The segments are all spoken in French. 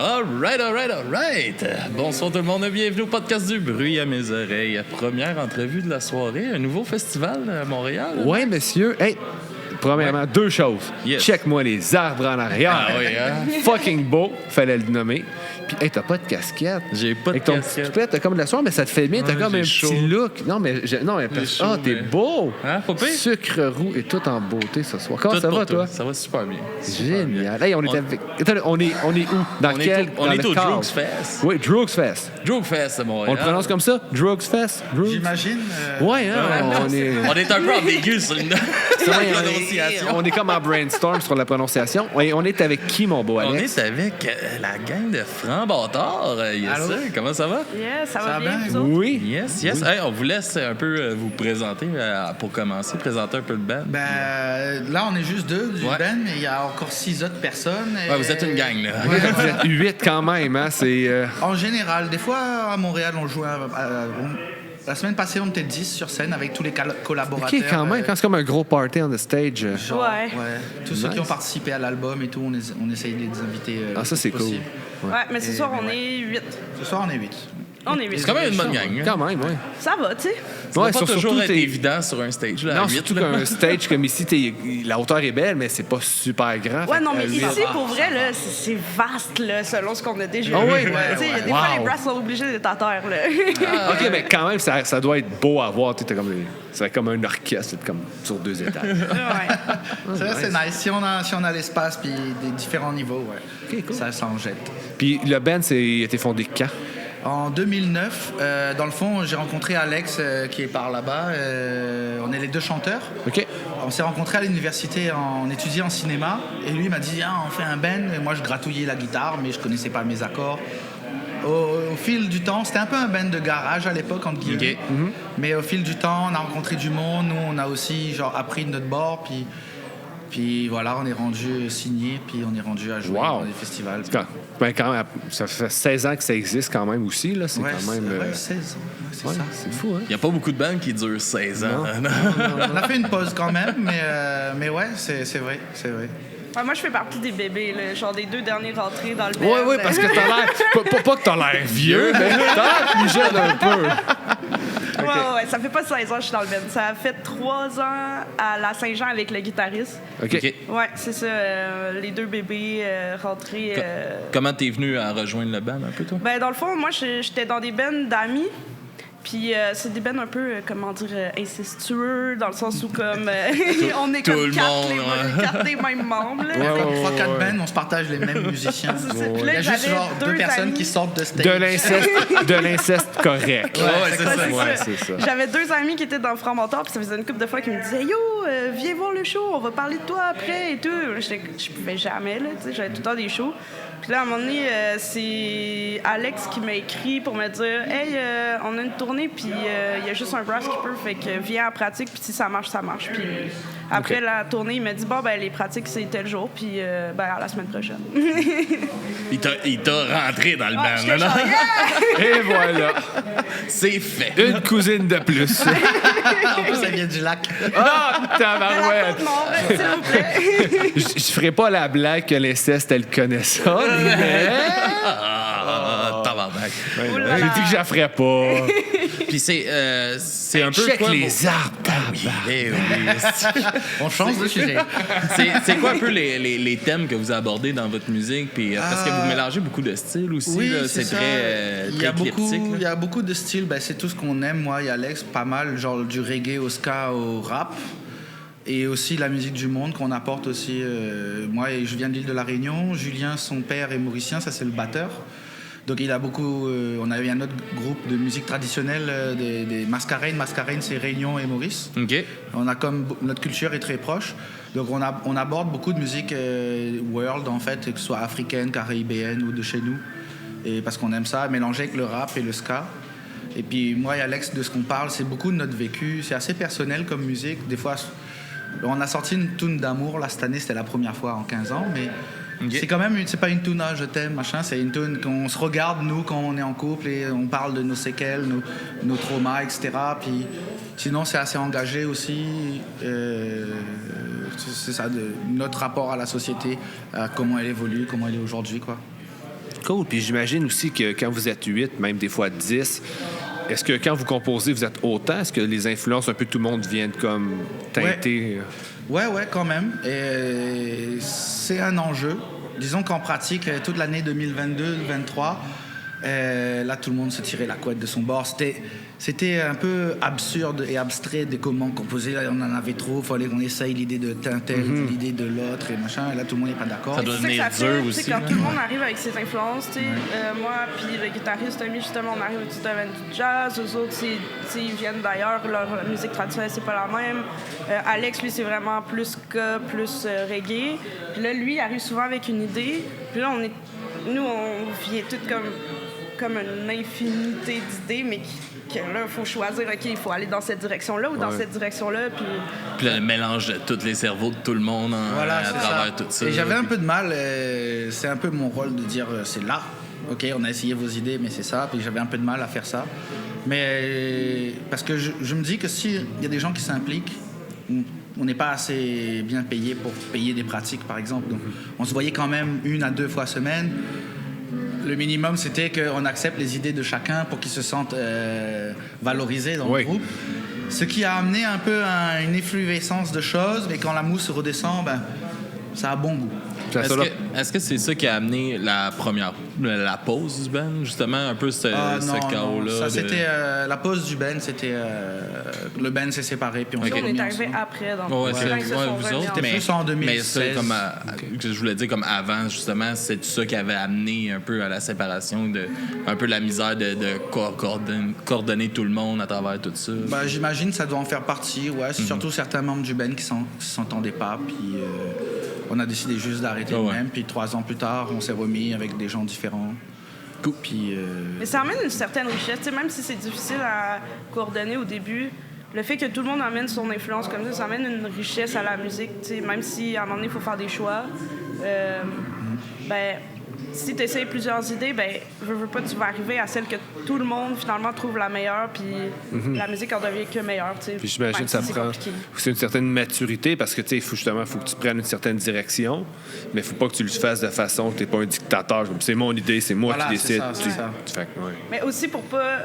All right. Bonsoir tout le monde, bienvenue au podcast du bruit à mes oreilles. Première entrevue de la soirée, un nouveau festival à Montréal. Ouais, monsieur. Hey, premièrement, deux choses. Yes. Check-moi les arbres en arrière. Ah oui, hein? Fucking beau, fallait le nommer. Puis, hey, t'as pas de casquette. J'ai pas de Avec ton casquette. petit toupette, t'as comme de la soirée, mais ça te fait bien. T'as Ouais, comme j'ai un chaud. petit look. Non, mais chaud, t'es mais- beau. Hein, pas pire? Sucre roux et tout en beauté ce soir. Comment Tout ça pour va, toi? Ça va super bien. Super bien. Génial. Hey, on est avec... Attends, on est où? Dans quel... On dans est le au cadre? Drugs Fest. Oui, Drugs Fest. Drugs Fest à Montréal. On le prononce comme ça? Drugs Fest? Drugs? J'imagine. Ouais, hein? On est... On est un peu ambigu sur une prononciation. On est comme en brainstorm sur la prononciation. Et on est avec qui, mon beau On Alex? est avec la gang de francs bâtards. Yes, Allô? sir. Comment ça va? Yeah, ça Ça va va bien, bien? vous autres? Oui. Yes. Hey, on vous laisse un peu vous présenter pour commencer. Présenter un peu le band. Là, on est juste deux du Ouais. band, mais il y a encore 6 autres personnes. Ouais, vous êtes une gang, là. Vous êtes 8 quand même, hein? C'est... En général, des fois, à Montréal, on joue la semaine passée, on était 10 sur scène avec tous les collaborateurs. OK, quand même, quand c'est comme un gros party on the stage. Genre, Ouais. Tous ceux qui Nice. ont participé à l'album et tout, on essaye de les inviter. Ah, ça, c'est cool. possible. Ouais, mais ce Et soir, on ouais. est 8. Ce soir, on est 8. On est 8. C'est quand même une bonne gang. hein. Quand même, oui. Ça va, tu sais. Ça va pas surtout, toujours être t'es- évident sur un stage. Là, à Non, huit, surtout là. qu'un stage comme ici, la hauteur est belle, mais c'est pas super grand. Ouais, Fait non, que, mais huit- ici, pour vrai, là, c'est vaste, là, selon ce qu'on a déjà Ah vu. oui? Tu sais, il y a des Wow. fois, les brasses sont obligés d'être à terre, là. OK, mais quand même, ça doit être beau à voir. T'es comme, c'est comme un orchestre, c'est comme sur 2 étages. Ouais. Ça, c'est nice. Si on a l'espace puis des différents niveaux, ouais. OK, cool. Ça en jette. Puis le band, a été fondé quand? En 2009, dans le fond, j'ai rencontré Alex qui est par là-bas. On est les deux chanteurs. OK. On s'est rencontrés à l'université, on étudiait en cinéma. Et lui il m'a dit on fait un band. Et moi, je gratouillais la guitare, mais je connaissais pas mes accords. Au fil du temps, c'était un peu un band de garage à l'époque, entre guillemets. Ok. Mais au fil du temps, on a rencontré du monde. Nous, on a aussi appris de notre bord. Puis voilà, on est rendu signé, puis on est rendu à jouer Wow. dans des festivals. Quand même, ça fait 16 ans que ça existe quand même aussi. Là. C'est Ouais, quand même... ouais, 16 ans. Ouais, c'est ouais, ça. c'est fou, hein? Il n'y a pas beaucoup de bandes qui durent 16 ans. Non. On a fait une pause quand même, mais ouais, c'est vrai, c'est vrai. Ouais, moi, je fais partie des bébés, là, genre des 2 derniers rentrés dans le band. Oui, parce que t'as l'air... Pas que t'as l'air vieux, mais t'as l'air plus jeune un peu. Ouais, ça fait pas 16 ans que je suis dans le band. Ça a fait 3 ans à la Saint-Jean avec le guitariste. OK. OK. Ouais, c'est ça, les 2 bébés rentrés. Comment t'es venu à rejoindre le band un peu, toi? Ben, dans le fond, moi, j'étais dans des bands d'amis. Puis c'est des bands un peu, comment dire, incestueux, dans le sens où, comme, on est tout comme le 4, monde, quatre des mêmes membres. Là. Ouais, Comme ouais, 3-4 ouais. bands, on se partage les mêmes musiciens. C'est ça. Il Puis y là, a juste j'avais genre 2 personnes amis. qui sortent de stage. De l'inceste correct. Ouais, c'est ça. Ouais, c'est ça. J'avais 2 amis qui étaient dans le franc-mentor, puis ça faisait une couple de fois qu'ils me disaient Yo, viens voir le show, on va parler de toi après et tout. Je pouvais jamais, là, tu sais, j'avais tout le temps des shows. Puis là, à un moment donné, c'est Alex qui m'a écrit pour me dire Hey, on a une tournée, puis il y a juste un brass qui peut, fait que viens en pratique, puis si ça marche, ça marche. Puis après Ok. la tournée, il m'a dit Bon, ben, les pratiques, c'est tel jour, puis ben, à la semaine prochaine. Il t'a rentré dans le Ah, band, j'étais là, non? genre, Yeah! Et voilà. C'est fait. Une cousine de plus. En plus, ça vient du lac. Ah, tabarouette. Non, s'il vous plaît. Je ferai pas la blague que l'inceste, elle connaît ça, mais... Tabarnak. Oh là J'ai là. dit que je la ferais pas. Puis c'est un peu Check quoi, les arbres, Eh oui. On change de sujet. C'est quoi un peu les thèmes que vous abordez dans votre musique? Puis, parce que vous mélangez beaucoup de styles aussi. Oui, là, c'est ça. très, Il y a très beaucoup, éclectique, là. il y a beaucoup de styles. Ben, c'est tout ce qu'on aime, moi et Alex, pas mal, genre du reggae au ska au rap. Et aussi la musique du monde qu'on apporte aussi. Moi, je viens de l'île de la Réunion. Julien, son père, est mauricien, ça c'est le batteur. Donc il a beaucoup. On avait un autre groupe de musique traditionnelle, des Mascarenes. Mascarenes, c'est Réunion et Maurice. OK. On a comme notre culture est très proche, donc on aborde beaucoup de musique world en fait, que ce soit africaine, caribéenne ou de chez nous, et parce qu'on aime ça, mélanger avec le rap et le ska. Et puis moi et Alex, de ce qu'on parle, c'est beaucoup de notre vécu, c'est assez personnel comme musique. Des fois, on a sorti une tune d'amour là cette année, c'était la première fois en 15 ans, mais Ok. c'est quand même, c'est pas une tune je t'aime machin, c'est une tune qu'on se regarde nous quand on est en couple et on parle de nos séquelles, nos traumas, etc. Puis sinon c'est assez engagé aussi, c'est ça, notre rapport à la société, à comment elle évolue, comment elle est aujourd'hui quoi. Cool. Puis j'imagine aussi que quand vous êtes 8, même des fois 10, est-ce que quand vous composez, vous êtes autant? Est-ce que les influences, un peu tout le monde viennent comme teinter? Ouais, quand même. Et c'est un enjeu. Disons qu'en pratique, toute l'année 2022-2023, là, tout le monde se tirait la couette de son bord. C'était un peu absurde et abstrait de comment composer. Là, on en avait trop. Il fallait qu'on essaye l'idée de Tintin, l'idée de l'autre et machin. Et là, tout le monde n'est pas d'accord. Ça doit C'est ça que devenir ça fait, dur tu aussi. sais, quand là. tout le monde arrive avec ses influences, tu sais, moi puis le guitariste Tommy, justement, on arrive du domaine du jazz, eux autres, ils viennent d'ailleurs, leur musique traditionnelle, c'est pas la même. Alex, lui, c'est vraiment plus ska, plus reggae. Puis là, lui, il arrive souvent avec une idée. Puis là, nous, on vient toutes comme une infinité d'idées, mais que là, il faut choisir, OK, il faut aller dans cette direction-là ou dans cette direction-là, Puis le mélange de tous les cerveaux de tout le monde Voilà, à c'est travers ça. tout ça. Et j'avais un peu de mal. C'est un peu mon rôle de dire c'est là. OK, on a essayé vos idées, mais c'est ça. Puis j'avais un peu de mal à faire ça. Mais parce que je me dis que s'il y a des gens qui s'impliquent, on n'est pas assez bien payé pour payer des pratiques, par exemple. Donc, on se voyait quand même 1 à 2 fois semaine. Le minimum, c'était qu'on accepte les idées de chacun pour qu'ils se sentent valorisés dans le groupe. Ce qui a amené un peu une effervescence de choses, mais quand la mousse redescend, ça a bon goût. Est-ce que c'est ça qui a amené la pause du band, justement, un peu ce chaos-là? Ça, c'était la pause du band, c'était... le band s'est séparé, puis on s'est on remis est arrivé ensemble. après. Donc, Ouais, quand ils se sont vous remis autres, en- mais plus en 2016. Mais ça, comme je voulais dire, comme avant, justement, c'est tout ça qui avait amené un peu à la séparation, un peu la misère de coordonner tout le monde à travers tout ça. J'imagine que ça doit en faire partie, ouais. C'est surtout certains membres du band qui s'entendaient pas, puis on a décidé juste d'arrêter nous-mêmes. Puis 3 ans plus tard, on s'est remis avec des gens différents. Puis, Mais ça amène une certaine richesse, tu sais, même si c'est difficile à coordonner au début. Le fait que tout le monde amène son influence comme ça amène une richesse à la musique, tu sais, même si à un moment donné, il faut faire des choix. Si tu essayes plusieurs idées, veux pas, tu vas arriver à celle que tout le monde, finalement, trouve la meilleure, puis la musique en devient que meilleure, tu sais. Puis j'imagine Même que ça si c'est prend compliqué. c'est une certaine maturité parce que, tu sais, faut que tu prennes une certaine direction, mais faut pas que tu le fasses de façon que tu n'es pas un dictateur. Comme, c'est mon idée, c'est moi Voilà, qui c'est décide. ça, c'est ça. Fait que, ouais. Mais aussi pour pas,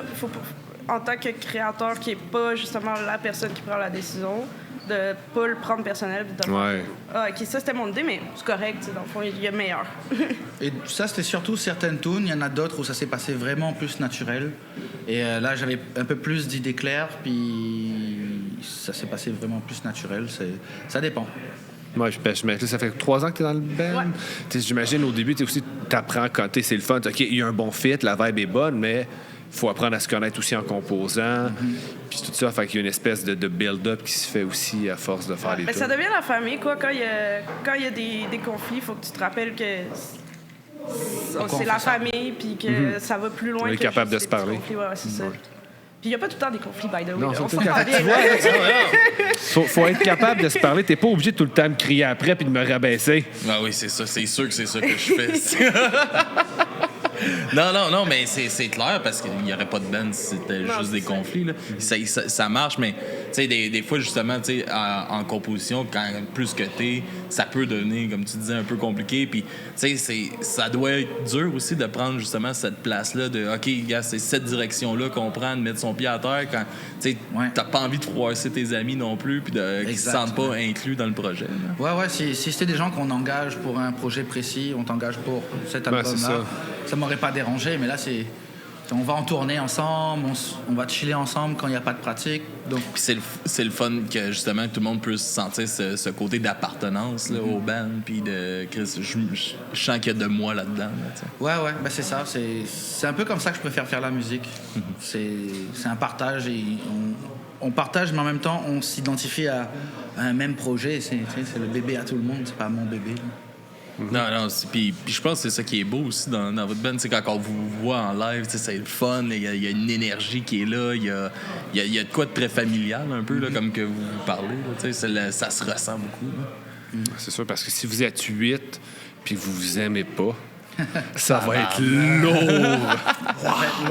en tant que créateur qui est pas justement la personne qui prend la décision, de pas le prendre personnel. Puis de Ouais. Ah, OK, ça, c'était mon idée, mais c'est correct, tu sais, dans le fond, il y a meilleur. Et ça, c'était surtout certaines tunes. Il y en a d'autres où ça s'est passé vraiment plus naturel. Et là, j'avais un peu plus d'idées claires, puis ça s'est passé vraiment plus naturel. Ça dépend. Moi, ça fait 3 ans que tu es dans le band. Ouais. Tu sais, j'imagine au début, tu apprends quand c'est le fun. OK, il y a un bon fit, la vibe est bonne, mais il faut apprendre à se connaître aussi en composant. Puis tout ça, fait qu'il y a une espèce de build-up qui se fait aussi à force de faire les Mais tunes. ça devient la famille, quoi. Quand il y a des conflits, il faut que tu te rappelles que c'est la famille, puis que ça va plus loin On est que capable juste de se des petits parler. conflits, ouais, c'est ça. Puis il n'y a pas tout le temps des conflits, by the way. Non, là. c'est On tout le s'entend temps. bien. Tu vois, faut être capable de se parler. T'es pas obligé tout le temps de me crier après puis de me rabaisser. Ah oui, c'est ça. C'est sûr que c'est ça que je fais. Non, mais c'est clair parce qu'il n'y aurait pas de band si c'était Non, juste c'est des ça. conflits. Là. Ça marche, mais tu sais, des fois, justement, tu sais, en composition, quand plus que t'es, ça peut devenir, comme tu disais, un peu compliqué. Puis, tu sais, ça doit être dur aussi de prendre justement cette place-là de OK, gars, c'est cette direction-là qu'on prend, de mettre son pied à terre quand tu sais, t'as pas envie de froisser tes amis non plus, puis qu'ils se sentent pas inclus dans le projet. Là. Ouais, si c'était des gens qu'on engage pour un projet précis, on t'engage pour cet Ouais, c'est album-là, ça. ça m'aurait pas dérangé, mais là, on va en tourner ensemble, on va chiller ensemble quand il n'y a pas de pratique. Donc, Puis c'est le fun que justement tout le monde puisse sentir ce côté d'appartenance là, au band, puis de Chris, je sens qu'il y a de moi là-dedans. Là, tu sais. ouais, c'est ça. C'est un peu comme ça que je préfère faire la musique. C'est un partage et on partage, mais en même temps, on s'identifie à un même projet. C'est le bébé à tout le monde, c'est pas mon bébé. là. Non, puis je pense que c'est ça qui est beau aussi dans votre band, c'est quand on vous voit en live, c'est le fun, il y a une énergie qui est là, il y a de quoi de très familial un peu, là, comme que vous parlez, là, ça se ressent beaucoup. Là. C'est sûr, parce que si vous êtes 8 puis que vous vous aimez pas, Ça va être lourd.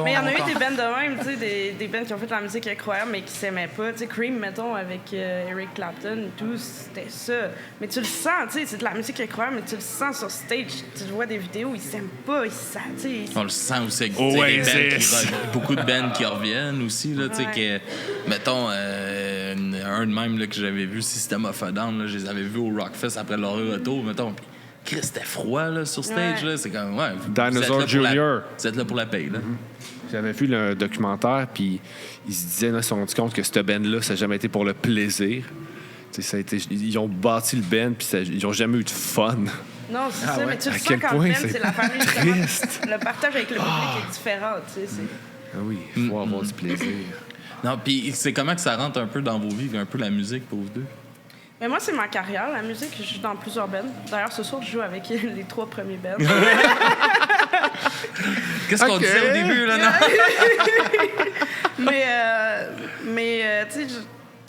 Mais il y en a eu des bands de même, tu sais, des bands qui ont fait de la musique incroyable, mais qui s'aimaient pas. Tu sais, Cream, mettons, avec Eric Clapton et tout, c'était ça. Mais tu le sens, tu sais, c'est de la musique incroyable, mais tu le sens sur stage. Tu vois des vidéos, ils s'aiment pas, ils se sentent, tu sais. On le sent aussi avec beaucoup de bands qui reviennent aussi, là, tu sais, que, mettons, un de même là, que j'avais vu, System of a Down, là, je les avais vus au Rockfest après leur retour, mettons, puis Chris, c'était froid là, sur stage, là, c'est comme, ouais, Dinosaur Jr. Vous êtes là pour la paye, là. J'avais vu le documentaire, puis ils se disaient, là, ils se sont rendus compte que cette band-là, ça n'a jamais été pour le plaisir. Ça a été, ils ont bâti le band, puis ils n'ont jamais eu de fun. Non, c'est ça, mais tu le À sens quel quand point le band, c'est la famille. triste. Le partage avec le public est différent, tu sais. Ah oui, il faut avoir du plaisir. Non, puis c'est comment que ça rentre un peu dans vos vies, un peu la musique pour vous deux? Mais moi, c'est ma carrière, la musique. Je joue dans plusieurs bands. D'ailleurs, ce soir, je joue avec les 3 premiers bands. Qu'est-ce qu'on disait au début, là, non? mais tu sais,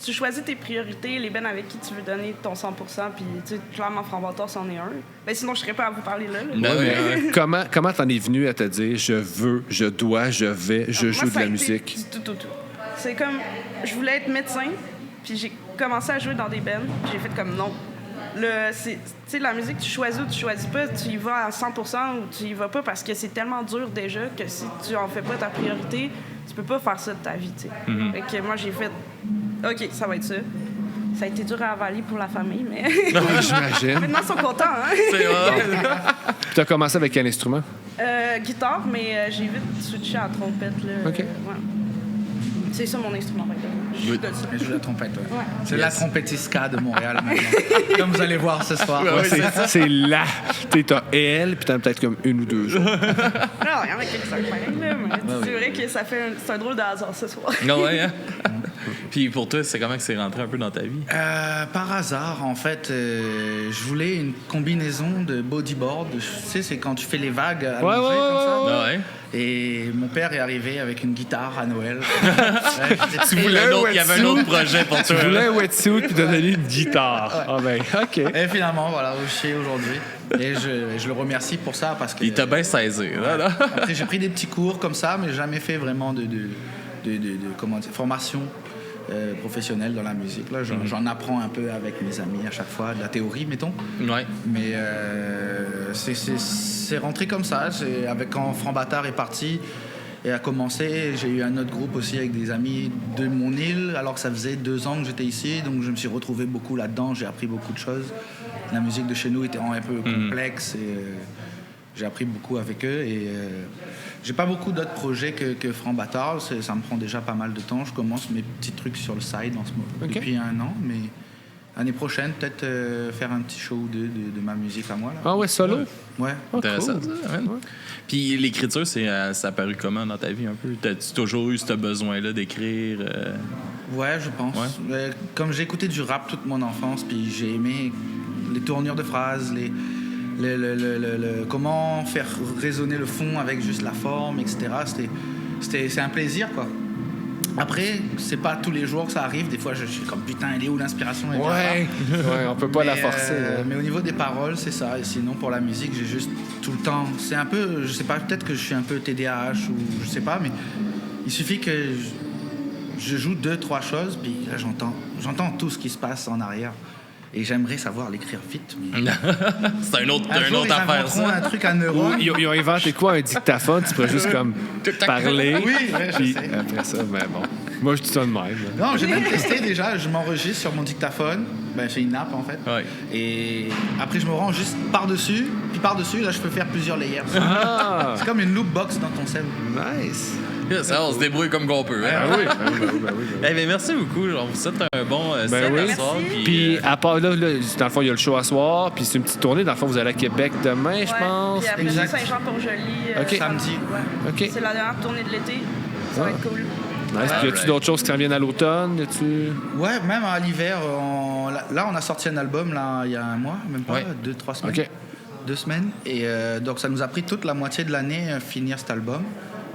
tu choisis tes priorités, les bands avec qui tu veux donner ton 100%, puis tu sais, clairement, Franc-Bâtard, c'en est un. Ben, sinon, je serais pas à vous parler là. Ben oui. Comment t'en es venu à te dire, je veux, je dois, je vais, je joue de la musique? Tout. C'est comme, je voulais être médecin, puis j'ai commencé à jouer dans des bands, puis j'ai fait comme non. Tu sais, la musique, tu choisis ou tu choisis pas, tu y vas à 100% ou tu y vas pas parce que c'est tellement dur déjà que si tu en fais pas ta priorité, tu peux pas faire ça de ta vie, tu sais. Fait que moi, j'ai fait, OK, ça va être ça. Ça a été dur à avaler pour la famille, mais... J'imagine. Maintenant, ils sont contents, hein? C'est vrai. Tu as commencé avec quel instrument? Guitare, mais j'ai vite switché à la trompette, là. OK. Ouais. C'est ça mon instrument, par exemple. Je joue de ça. Je joue la trompette, ouais. Ouais. C'est la trompettisca de Montréal, maintenant. Comme vous allez voir ce soir. Ouais, c'est là. Tu t'as elle, puis t'as peut-être comme 1 ou 2 autres. Non, il y en a quelques-uns pareils, là, mais c'est vrai que c'est un drôle de hasard ce soir. Non, ouais, hein? Puis pour toi, c'est comment que c'est rentré un peu dans ta vie? Par hasard, en fait, je voulais une combinaison de bodyboard. Tu sais, c'est quand tu fais les vagues allongées comme ça. Ah ouais. Et mon père est arrivé avec une guitare à Noël. Il y avait un autre projet pour toi. Tu voulais un wetsuit puis t'as donné une guitare. Ah ben, OK. Et finalement, voilà où je suis aujourd'hui. Et je le remercie pour ça parce que... Il t'a bien saisi. Là. Après, j'ai pris des petits cours comme ça, mais jamais fait vraiment de comment dire, formation professionnelle dans la musique. Là, j'en apprends un peu avec mes amis à chaque fois, de la théorie, mettons. Ouais. Mais c'est rentré comme ça. Quand Franc-Bâtard est parti et a commencé, j'ai eu un autre groupe aussi avec des amis de mon île, alors que ça faisait 2 ans que j'étais ici. Donc je me suis retrouvé beaucoup là-dedans. J'ai appris beaucoup de choses. La musique de chez nous était un peu complexe et j'ai appris beaucoup avec eux. Et j'ai pas beaucoup d'autres projets que Franc-Bâtard. Ça me prend déjà pas mal de temps. Je commence mes petits trucs sur le side en ce moment, depuis 1 an. Mais l'année prochaine, peut-être faire un petit show de ma musique à moi. Là. Ah ouais, solo? Ouais. Intéressant, Cool. ça. Ouais. Puis l'écriture, ça a apparu comment dans ta vie un peu? T'as-tu toujours eu ce besoin-là d'écrire? Ouais, je pense. Ouais. Comme j'ai écouté du rap toute mon enfance, puis j'ai aimé les tournures de phrases, comment faire résonner le fond avec juste la forme, etc. C'est un plaisir, quoi. Après, c'est pas tous les jours que ça arrive. Des fois, je suis comme putain, elle est où l'inspiration? Ouais, on peut pas la forcer. Mais au niveau des paroles, c'est ça. Et sinon, pour la musique, j'ai juste tout le temps. C'est un peu, je sais pas, peut-être que je suis un peu TDAH ou je sais pas, mais il suffit que je joue 2-3 choses, puis là, j'entends tout ce qui se passe en arrière. Et j'aimerais savoir l'écrire vite. Mais... c'est un autre jour, ils affaire, inventeront ça. un truc à neurone. Ils ont inventé quoi? Un dictaphone? Tu pourrais juste comme parler. Oui, je puis sais. après ça, ben bon. Moi, je dis ça de même. Non, j'ai même testé déjà. Je m'enregistre sur mon dictaphone. Ben, c'est une app, en fait. Ouais. Et après, je me rends juste par-dessus. Puis par-dessus, là, je peux faire plusieurs layers. Ah! C'est comme une loop box dans ton cell. Nice! Ça, on se débrouille comme qu'on peut. Hein? Ben oui. Eh bien, merci beaucoup. On vous souhaite un bon set oui. ce soir. Puis, à part là, dans le fond, il y a le show à soir, puis c'est une petite tournée. Dans le fond, vous allez à Québec demain, je pense. Puis après Exact. ça, Saint-Jean-Port-Joli. OK. Samedi. Ouais. OK. C'est la dernière tournée de l'été. Ça va être cool. Nice. Puis, y a-tu d'autres choses qui reviennent à l'automne? Ouais, même à l'hiver. Là, on a sorti un album là, il y a 1 mois, même pas, 2-3 semaines. OK. 2 semaines. Et donc, ça nous a pris toute la moitié de l'année à finir cet album.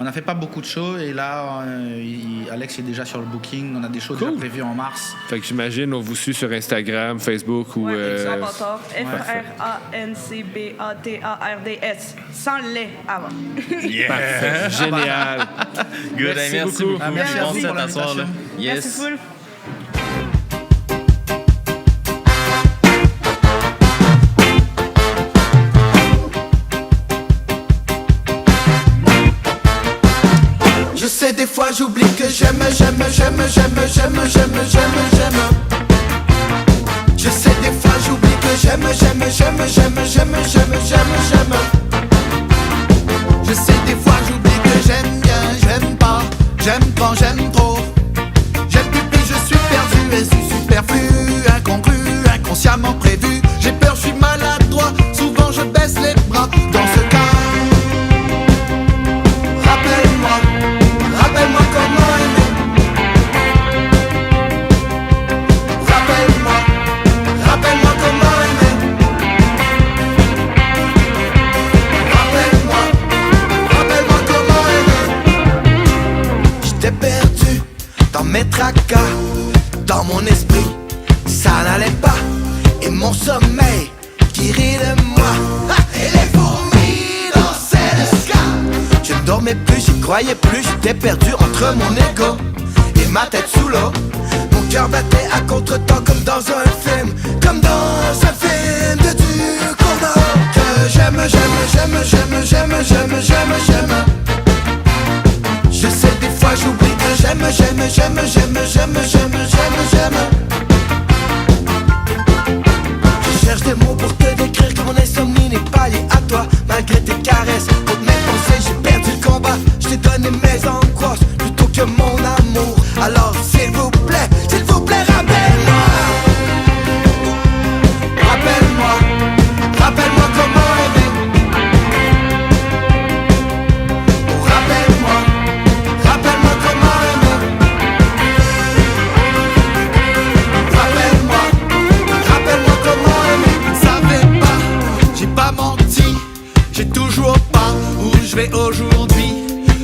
On n'a fait pas beaucoup de shows et là, Alex est déjà sur le booking. On a des shows déjà prévus en mars. Fait que j'imagine, on vous suit sur Instagram, Facebook ou... Francbatards, F-R-A-N-C-B-A-T-A-R-D-S. Sans le lait avant. Parfait. Génial. Good, merci beaucoup. Merci à Bon vous set pour à soir, là. l'invitation. Yes. Merci full. Je sais des fois j'oublie que j'aime. Je sais des fois j'oublie que j'aime. Je sais des fois j'oublie que j'aime bien, j'aime pas, j'aime quand j'aime trop. J'aime plus puis je suis perdu et suis superflu, incongru, inconsciemment prévu. J'ai peur, je suis maladroit, souvent je baisse les bras. Dans ce cas, Rappelle-moi comment aimer. Rappelle-moi comment aimer. Rappelle-moi comment aimer. J'étais perdu dans mes tracas, dans mon esprit, ça n'allait pas. Et mon sommeil qui rit de moi. Et les fourmis dansaient le ska. Je ne dormais plus, j'y croyais plus, j'étais perdu entre mon ego et ma tête sous l'eau. Mon cœur battait à contre-temps comme dans un film, de Ducournau. Que j'aime. Je sais des fois j'oublie que j'aime. Je cherche des mots pour te décrire que mon insomnie n'est pas liée à toi. Malgré tes caresses, pour mes pensées, j'ai perdu le combat. Je t'ai donné mes angoisses plutôt que mon amour. Alors s'il vous plaît, rappelle-moi. Rappelle-moi comment aimer. Oh, rappelle-moi comment aimer. Rappelle-moi comment aimer. Savais pas, j'ai pas menti, j'ai toujours pas où je vais aujourd'hui.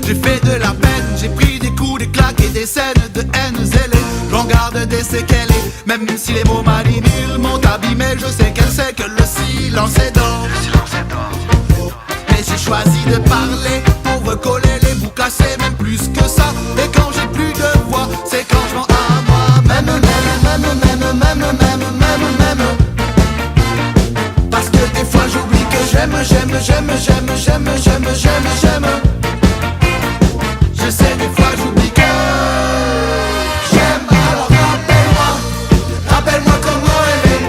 J'ai fait de la peine, j'ai pris des coups, des claques et des scènes de haine zélée. J'en garde des séquelles, même si les mots malinés m'ont abîmé. Je sais qu'elle sait que le silence est d'or. Mais j'ai choisi de parler pour recoller les bouts cassés, même plus que ça. Et quand j'ai plus de voix, c'est quand je mens à moi. Même. Parce que des fois j'oublie que j'aime. Je sais des fois j'oublie que j'aime. Alors rappelle-moi comment aimer.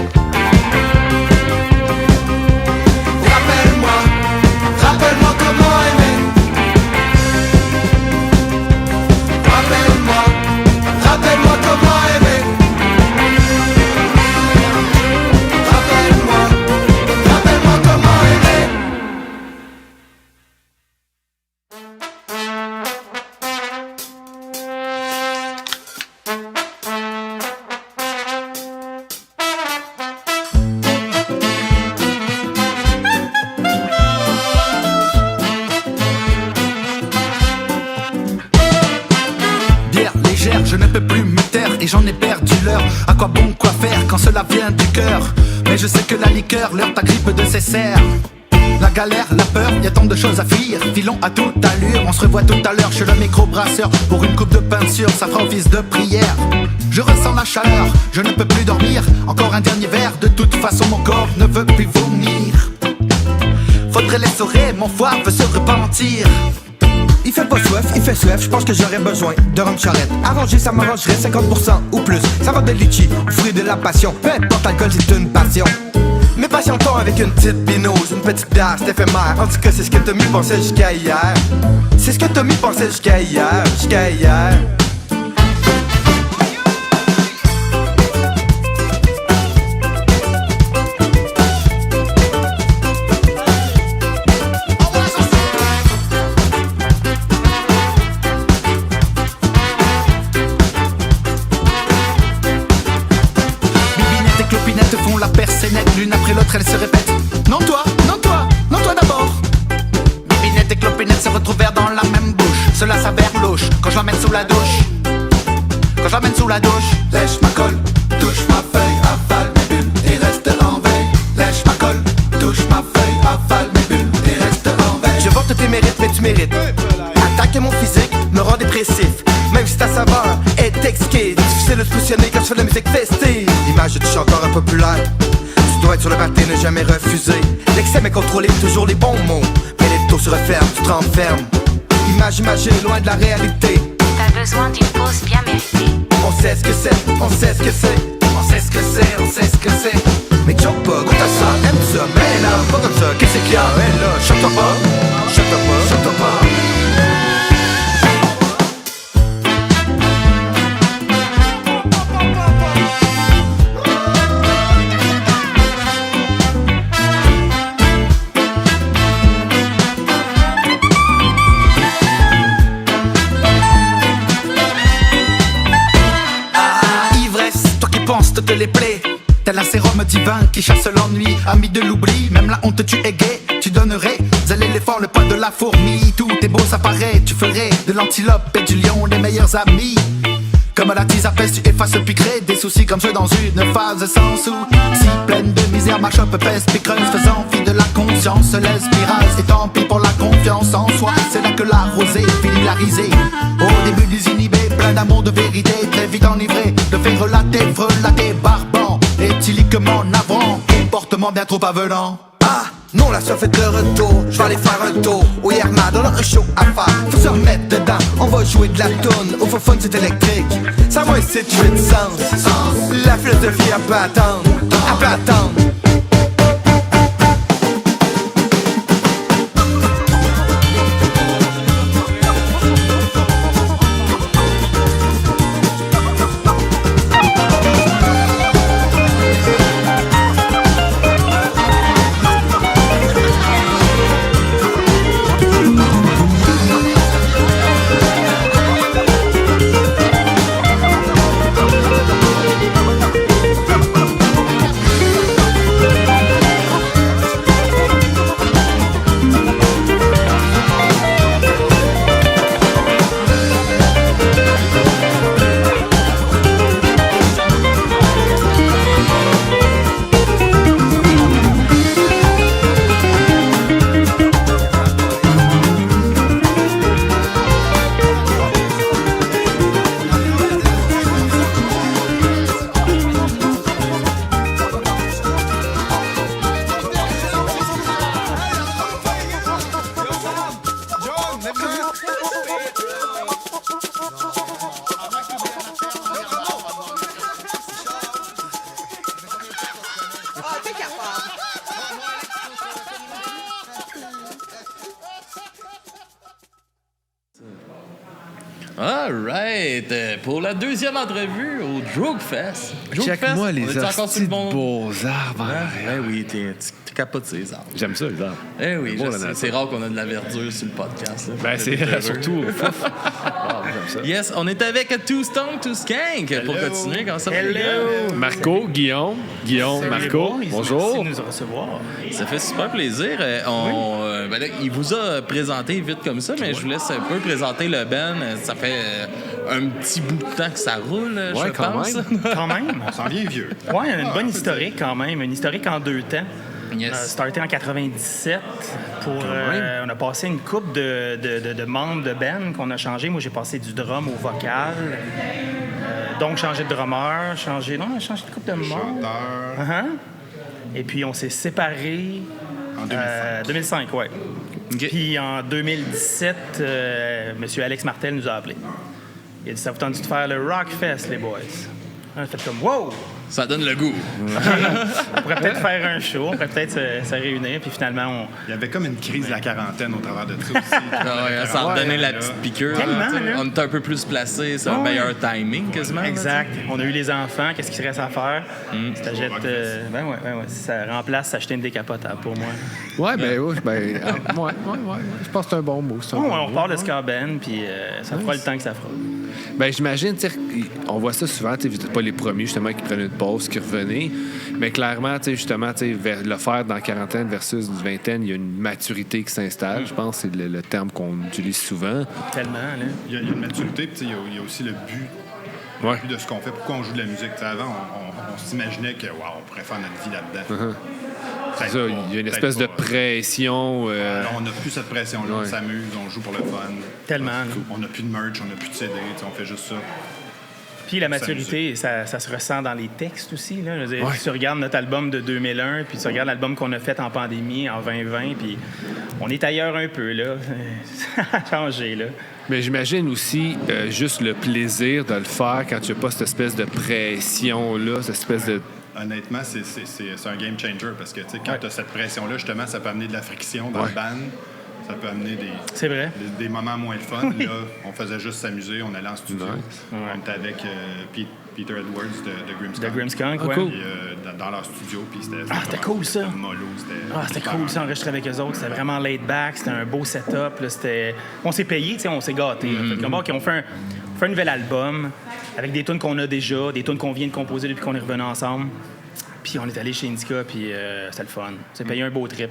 Rappelle-moi comment aimer. Rappelle-moi comment aimer. Rappelle-moi comment aimer. Bière légère, je ne peux plus me taire et j'en ai perdu l'heure. À quoi bon, quoi faire quand cela vient du cœur? Mais je sais que la liqueur leur t'agrippe de ses serres. La galère, la peur, y a tant de choses à fuir. Filons à toute allure, on se revoit tout à l'heure chez le microbrasseur. Pour une coupe de peinture, ça fera office de prière. Je ressens la chaleur, je ne peux plus dormir. Encore un dernier verre, de toute façon mon corps ne veut plus vomir. Faudrait l'essorer, mon foie veut se repentir. Il fait pas soif, il fait soif, je pense que j'aurais besoin de rhum charrette. Arranger, ça m'arrangerait 50% ou plus. Ça va de litchi, fruit de la passion. Peu importe l'alcool, c'est une passion. Mais patientons avec une petite binose, une petite bière, c'est éphémère. En tout cas, c'est ce que t'as mis penser jusqu'à hier. C'est ce que t'as mis penser jusqu'à hier, Bibinette et clopinette font la percénette, l'une après l'autre elles se répètent. Non toi d'abord. Bibinette et clopinette se retrouvèrent dans la même bouche. cela s'avère louche. Quand je l'emmène sous la douche, quand je l'emmène sous la douche, lèche ma colle, touche ma feuille, avale mes bulles et reste en veille. Lèche ma colle, touche ma feuille, avale mes bulles et reste en veille. Je vante tes mérites, mais tu mérites. Attaquer mon physique me rend dépressif. Même si ta saveur est exquise, difficile de se positionner quand je fais de la musique festive. L'image du chanteur impopulaire, tu dois être sur le party, ne jamais refuser. L'excès mais contrôler toujours les bons mots. Mais les taux se referment, tu te renfermes. Image imagée, loin de la réalité. T'as besoin d'une pause bien méritée. On sait ce que c'est, on sait ce que c'est. On sait ce que c'est, on sait ce que c'est. Mais choque pas, goûte à ça, aime ça. Mais là, pas comme ça, qu'est-ce qu'il y a? Mais là, choque-toi pas, choque-toi pas, choque-toi pas. Toutes les plaies, tel un sérum divin qui chasse l'ennui, ami de l'oubli, même la honte tu es gai, tu donnerais à l'éléphant le poids de la fourmi, tout est beau ça paraît, tu ferais de l'antilope et du lion les meilleurs amis. Comme la tise à peste, tu effaces picré des soucis comme ceux dans une phase sans soucis. Pleine de misère, ma chope pèse, piqueuse, faisant fi de la conscience, laisse mirage. Et tant pis pour la confiance en soi, c'est là que la rosée finit la risée. Au début désinhibé, plein d'amour, de vérité, très vite enivré, de faire relater, barbant, éthyliquement navrant, comportement bien trop avenant. Ah, non, la soif est de retour, je vais aller faire un tour. Au Yerma, on a un show à faire, faut se remettre dedans, on va jouer de la tonne. Au faux fun, c'est électrique, ça va essayer de tuer de sens. La philosophie, elle peut attendre, elle peut attendre. All right. Pour la deuxième entrevue au Droog Fest. Check-moi les hosties de beaux arbres. Eh oui, tu capotes ces arbres. J'aime ça, les arbres. Eh oui, Beau, je la sais. nature. C'est rare qu'on a de la verdure sur le podcast. Là. Ben, c'est surtout au fouf. Ah, j'aime ça. Yes, on est avec Two Stone, Two Skank pour continuer. Comment ça va? Hello! Marco, Guillaume, Marco, bonjour. Merci de nous recevoir. Ça fait super plaisir. Ben là, il vous a présenté vite comme ça, mais je vous laisse un peu présenter le band. Ça fait un petit bout de temps que ça roule, je quand pense. Quand même. On s'en vient vieux. Ouais, on a une bonne historique quand même. Une historique en 2 temps. Yes. On a starté en 97. On a passé une couple de membres de band qu'on a changé. Moi, j'ai passé du drum au vocal. Donc, changé de drummer. On a changé de couple de membres. Chanteur. Et puis, on s'est séparés En 2005. 2005, ouais. OK. Puis en 2017, M. Alex Martel nous a appelés. Il a dit, ça vous tente de faire le Rockfest, les boys? On a fait comme, wow! Ça donne le goût. On pourrait peut-être faire un show, on pourrait peut-être se réunir, puis finalement, Il y avait comme une crise de la quarantaine au travers de ça aussi. Ah ouais, ça a donné la petite piqûre. Tellement, là, tu sais. là. On est un peu plus placé, c'est un Ouais. meilleur timing quasiment. là, exact. On a eu les enfants, qu'est-ce qu'il reste à faire? Si t'achètes, ben ouais. Si ça remplace s'acheter une décapotable pour moi. Ouais, je pense que c'est un bon mot. On repart le ska band, puis ça fera le temps que ça fera. Ben, j'imagine, tu sais, on voit ça souvent, tu sais, vous n'êtes pas les premiers, justement, qui prennent une pause, qui revenaient. Mais clairement, tu sais, justement, tu sais, le faire dans la quarantaine versus une vingtaine, il y a une maturité qui s'installe. Je pense que c'est le terme qu'on utilise souvent. Tellement, là. Il y a une maturité, puis tu sais, il y a aussi le but. Ouais. Le but de ce qu'on fait. Pourquoi on joue de la musique? Tu sais, avant, on s'imaginait que, wow, on pourrait faire notre vie là-dedans. C'est ça, il y a une espèce de pression. Alors, on n'a plus cette pression-là. Ouais. On s'amuse, on joue pour le fun. Tellement, là. On n'a plus de merch, on n'a plus de CD, tu sais, on fait juste ça. Puis la maturité, ça se ressent dans les textes aussi. Là. Je veux dire, Ouais. tu regardes notre album de 2001, puis tu regardes l'album qu'on a fait en pandémie, en 2020, puis on est ailleurs un peu, là. Ça a changé, là. Mais j'imagine aussi juste le plaisir de le faire quand tu n'as pas cette espèce de pression-là, cette espèce de... Honnêtement, c'est un game changer parce que tu sais, quand tu as cette pression-là, justement, ça peut amener de la friction dans le band. Ça peut amener C'est vrai. des moments moins le fun. Là, on faisait juste s'amuser, on allait en studio. On était avec Peter Edwards de Grimmskunk. De Grimmskunk, ouais. cool. Puis, dans leur studio, puis c'était C'était cool, ça. C'était mollo, C'était cool, ça, enregistrer avec eux autres. C'était vraiment laid back, c'était un beau setup. Là, on s'est payé, tu sais, on s'est gâtés. Comme OK, on fait un nouvel album avec des tunes qu'on a déjà, des tunes qu'on vient de composer depuis qu'on est revenu ensemble. Puis on est allé chez Indica, puis c'était le fun. On s'est payé un beau trip.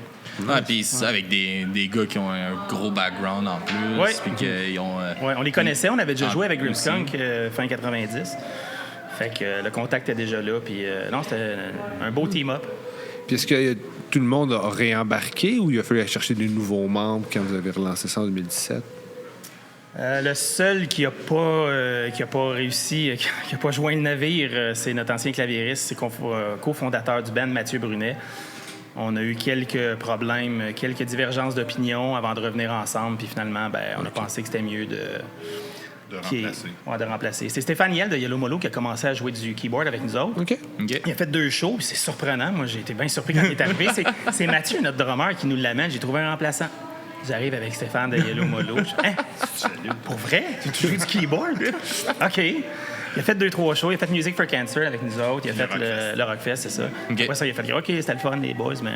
Ah, puis ça, avec des gars qui ont un gros background en plus. Ouais. Puis qu'ils ont. Ouais, on les connaissait, on avait déjà joué avec aussi. Grimmskunk fin 90. Fait que le contact était déjà là, puis non, c'était un beau team-up. Puis est-ce que tout le monde a réembarqué ou il a fallu aller chercher des nouveaux membres quand vous avez relancé ça en 2017? Le seul qui a pas réussi, qui a pas joint le navire, c'est notre ancien claviériste, c'est cofondateur du band, Mathieu Brunet. On a eu quelques problèmes, quelques divergences d'opinion avant de revenir ensemble, puis finalement, on a pensé que c'était mieux de remplacer. C'est Stéphane Yel de Yellow Molo qui a commencé à jouer du keyboard avec nous autres. OK. Il a fait 2 shows, puis c'est surprenant. Moi, j'ai été bien surpris quand il est arrivé. C'est Mathieu, notre drummer, qui nous l'amène. J'ai trouvé un remplaçant. J'arrive avec Stéphane de Yellow Molo. Pour vrai? Tu joues du keyboard? OK. Il a fait 2-3 shows. Il a fait Music for Cancer avec nous autres. Il a fait le Rockfest, c'est ça. OK. Après ça, il a fait OK, c'était le fun, les boys, mais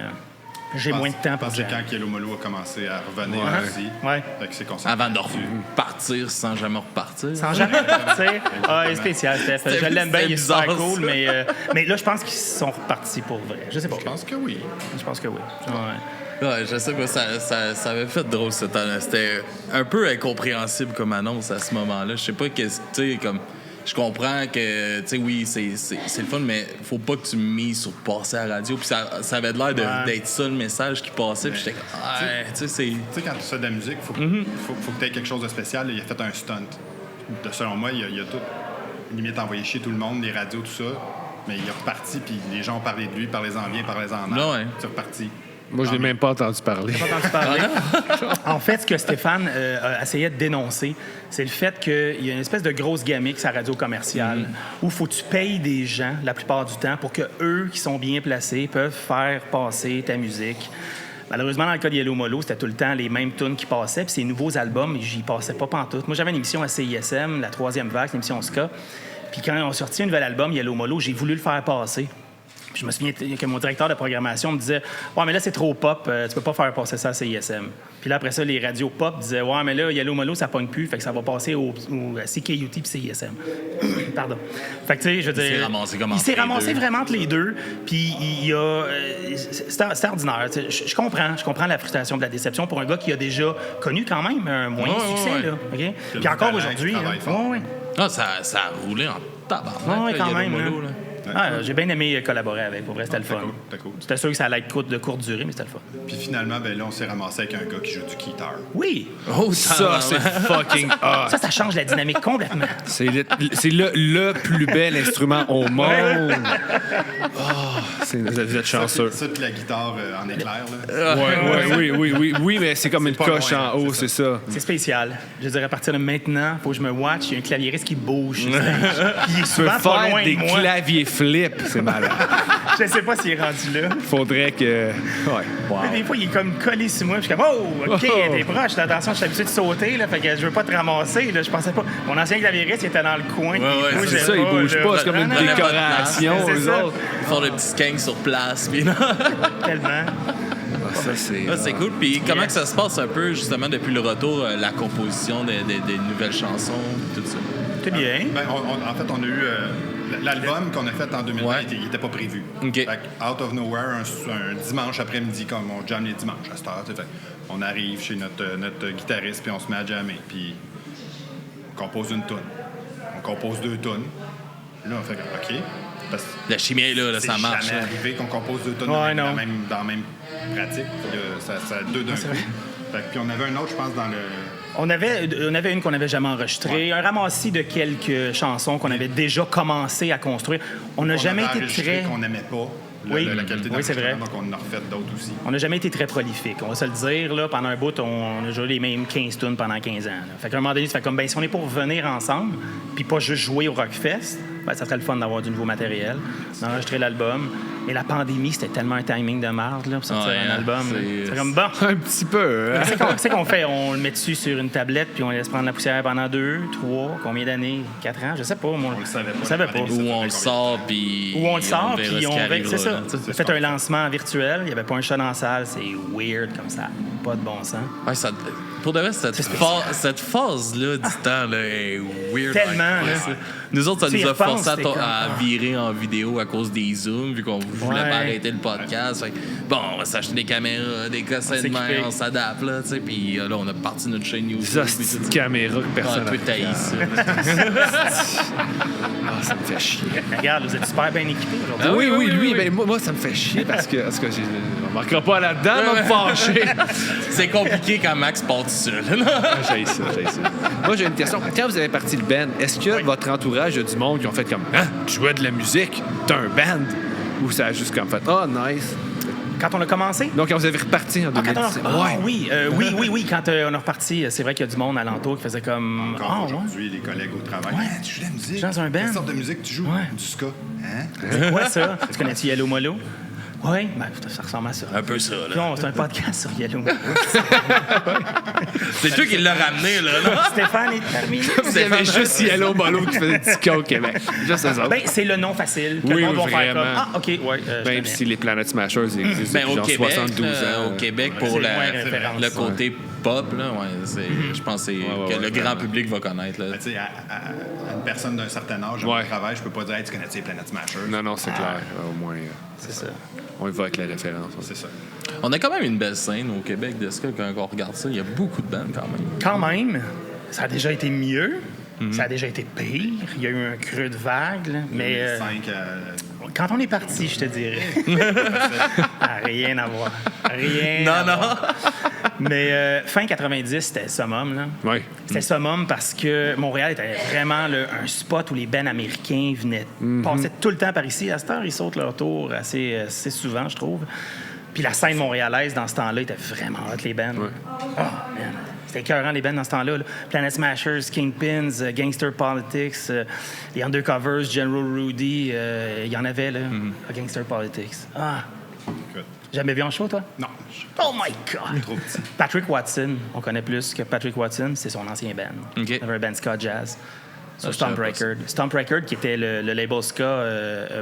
j'ai moins de temps pour ça. ça. C'est quand Yellow Molo a commencé à revenir ici. Ouais. Fait que c'est concentré Avant de là-dessus. repartir sans jamais repartir. Sans jamais repartir. Ah, il est spécial, Steph. Je l'aime bien, il est super bizarre, cool, ça. mais là, je pense qu'ils sont repartis pour vrai. Je sais pas. Je pense que oui. Je pense que oui. Ouais. Ouais, je sais pas, ça avait fait drôle cette année. C'était un peu incompréhensible comme annonce à ce moment-là. Je sais pas qu'est-ce que, tu sais, comme. Je comprends que, tu sais, oui, c'est le fun, mais faut pas que tu mises sur passer à la radio. Puis ça avait l'air d'être ça le message qui passait. Puis j'étais comme, tu sais, c'est. Tu sais, quand tu fais de la musique, faut que tu aies quelque chose de spécial. Il a fait un stunt. Selon moi, il a tout, limite, envoyé chier tout le monde, les radios, tout ça. Mais il est reparti, puis les gens ont parlé de lui, parlez-en bien, parlez-en mal. Ouais. C'est reparti. Moi, je l'ai même pas entendu parler. En fait, ce que Stéphane a essayé de dénoncer, c'est le fait qu'il y a une espèce de grosse gimmick sur la radio commerciale où il faut que tu payes des gens la plupart du temps pour que eux qui sont bien placés peuvent faire passer ta musique. Malheureusement, dans le cas de Yellow Molo, c'était tout le temps les mêmes tunes qui passaient. Puis ces nouveaux albums, j'y passais pas pantoute. Moi, j'avais une émission à CISM, la 3e vague, l'émission Ska. Puis quand on sortit un nouvel album, Yellow Molo, j'ai voulu le faire passer. Puis je me souviens que mon directeur de programmation me disait « Ouais, mais là, c'est trop pop, tu peux pas faire passer ça à CISM. » Puis là, après ça, les radios pop disaient « Ouais, mais là, Yellow Molo, ça pogne plus, fait que ça va passer au CKUT puis CISM. » Pardon. Fait que, tu sais, je veux dire... Il s'est ramassé vraiment entre les deux. Puis il y a... c'est ordinaire. Je comprends la frustration de la déception pour un gars qui a déjà connu quand même un moyen de succès, là. OK? Puis encore aujourd'hui... Ah, ça a roulé en tabarnak, quand Yellow même. Molo, là. J'ai bien aimé collaborer avec. Pour vrai, c'était le fun. C'était cool. C'était sûr que ça allait être de courte durée, mais c'était le fun. Puis finalement, là, on s'est ramassé avec un gars qui joue du guitare. Oui! Oh, Ça, c'est fucking hot. Ça change la dynamique complètement. C'est le plus bel instrument au monde. Vous êtes chanceux. Ça, puis la guitare en éclair, là. Oui, mais c'est comme une pas coche loin, en haut, c'est ça. C'est spécial. Je dirais, à partir de maintenant, il faut que je me watch. Il y a un claviériste qui bouge. Puis il est Tu peux souvent pas loin faire des de moi. claviers flip, c'est malade. Je sais pas s'il est rendu là. Faudrait que... Ouais. Mais des fois, il est comme collé sur moi. Je suis comme, oh, OK, t'es proche. Là, attention, je suis habitué de sauter. Là, fait que je veux pas te ramasser. Là, je pensais pas. Mon ancien claviériste, il était dans le coin. Ouais, il bougeait C'est ça, il bouge là. pas. C'est comme une Non, non, non. décoration, C'est eux ça. autres. Ils font des petits skanks sur place. Puis Tellement. Ça, c'est... c'est cool. Puis comment que ça se passe un peu, justement, depuis le retour, la composition des nouvelles chansons, tout ça? T'es bien. Ben, en fait, on a eu... l'album qu'on a fait en 2020, Ouais. il n'était pas prévu. OK. Fait que Out of Nowhere, un dimanche après-midi, comme on jamme les dimanches à cette heure. Fait, on arrive chez notre guitariste, puis on se met à jammer, puis on compose une toune. On compose 2 tounes. Là, on fait OK. Parce que La chimie est là, c'est ça marche. jamais là. arrivé qu'on compose 2 tonnes Ouais, dans non. la même pratique. Ça deux d'un coup. Fait que, puis on avait un autre, je pense, dans le... On avait une qu'on n'avait jamais enregistrée, un ramassis de quelques chansons qu'on avait déjà commencé à construire. On n'a jamais avait été enregistré très... qu'on n'aimait pas. Oui. La qualité Oui, c'est vrai. d'enregistrement, donc on en a refait d'autres aussi. On n'a jamais été très prolifique. On va se le dire, là, pendant un bout, on a joué les mêmes 15 tunes pendant 15 ans. Là. Fait qu'à un moment donné, ça fait comme, ben, si on est pour venir ensemble, puis pas juste jouer au Rockfest, ben, ça serait le fun d'avoir du nouveau matériel, d'enregistrer l'album. Et la pandémie, c'était tellement un timing de marde, là, pour sortir Ouais, un album. c'est- C'est comme, bon, Un petit peu. Hein? c'est qu'on fait? On le met dessus sur une tablette, puis on laisse prendre la poussière pendant 2, 3, combien d'années? 4 ans? Je sais pas, moi. On le savait pas. On savait pas. La pandémie, Où on le sort, puis. Où on le sort, verra puis ce on qui va. arrivera, C'est ça. là, tu sais. On a fait un lancement virtuel, il n'y avait pas un chat dans la salle, c'est weird comme ça. Pas de bon sens. Ouais, pour de vrai, cette phase-là du temps là, est weird. Tellement, Ouais, là. c'est- Nous autres, ça Tu y nous a repenses, forcé à, t'es comme, à virer en vidéo à cause des Zooms, vu qu'on voulait Ouais. pas arrêter le podcast. Fait que, bon, on va s'acheter des caméras, des cassettes de s'équiper. main, on s'adapte, là, tu sais. Puis là, on a parti notre chaîne YouTube. Des puis hosties tout de ça. caméra que Ah, personne un peu n'a taillé, regardé. ça. Ah, ça me fait chier. Mais regarde, vous êtes super bien équipés aujourd'hui. Ah oui, oui, lui, oui. ben, moi, ça me fait chier parce que on ne marquera pas là-dedans, on va me fâcher. C'est compliqué quand Max part tout seul. J'ai ça. Moi, j'ai une question. Quand vous avez parti le band, est-ce que votre entourage a du monde qui ont fait comme « Ah, tu jouais de la musique, t'as un band? » Ou ça a juste comme fait « Ah, nice. Quand on a commencé? » Donc, quand vous avez reparti en Ah, quand 2017. oui, quand on est reparti, c'est vrai qu'il y a du monde alentour qui faisait comme... Encore Ah, ouais? aujourd'hui, les collègues au travail. Ouais. Ah, tu joues de la musique? Je suis dans un band. Quelle sorte de musique tu joues? Ouais. Du ska. Hein? C'est quoi ça? Tu connais-tu Yellow Molo? Oui, ben, ça ressemble à ça. Un peu ça, là. Non, c'est un podcast sur Yellow Molo. C'est toi qui l'as ramené, là. non? Stéphane est terminé. Il y avait juste Yellow Molo qui faisait du ska au Québec. Juste ça. Ben, c'est le nom facile. Que Oui, le monde va faire vraiment. comme, ah, OK, ouais. je Même connais. si les Planet Smashers existent Ben, depuis au genre Québec, 72 ans. au Québec, C'est pour moins référence. le côté pop, là, ouais, je pense que, que le grand public va connaître. Là. Ben, tu sais, à une personne d'un certain âge, Ouais. au travail, je peux pas dire hey, tu connais les Planet Smashers. Non, c'est clair. Au moins, C'est ça. on y va avec la référence. C'est ça. On a quand même une belle scène au Québec de ska quand on regarde ça. Il y a beaucoup de bandes quand même. Quand même, ça a déjà été mieux. Ça a déjà été pire. Il y a eu un creux de vague, là. Mais 5 quand on est parti, je te dirais. Rien à voir. Rien Non, à non. voir. Mais fin 90, c'était Summum, là. Oui. C'était Summum parce que Montréal était vraiment là, un spot où les bands américains venaient passaient tout le temps par ici. À cette heure, ils sautent leur tour assez souvent, je trouve. Puis la scène montréalaise, dans ce temps-là, était vraiment hot, les bands. Oh, man. C'était écœurant, les bands, dans ce temps-là. Là. Planet Smashers, Kingpins, Gangster Politics, les Undercovers, General Rudy, il y en avait, là. Gangster Politics. Ah! Jamais vu en show, toi? Non. Oh my God! Trop petit. Patrick Watson, on connaît plus que Patrick Watson, c'est son ancien band. OK. Il avait un band ska jazz. Sur Ah, je Stomp savais pas Record. Stomp Record, qui était le label ska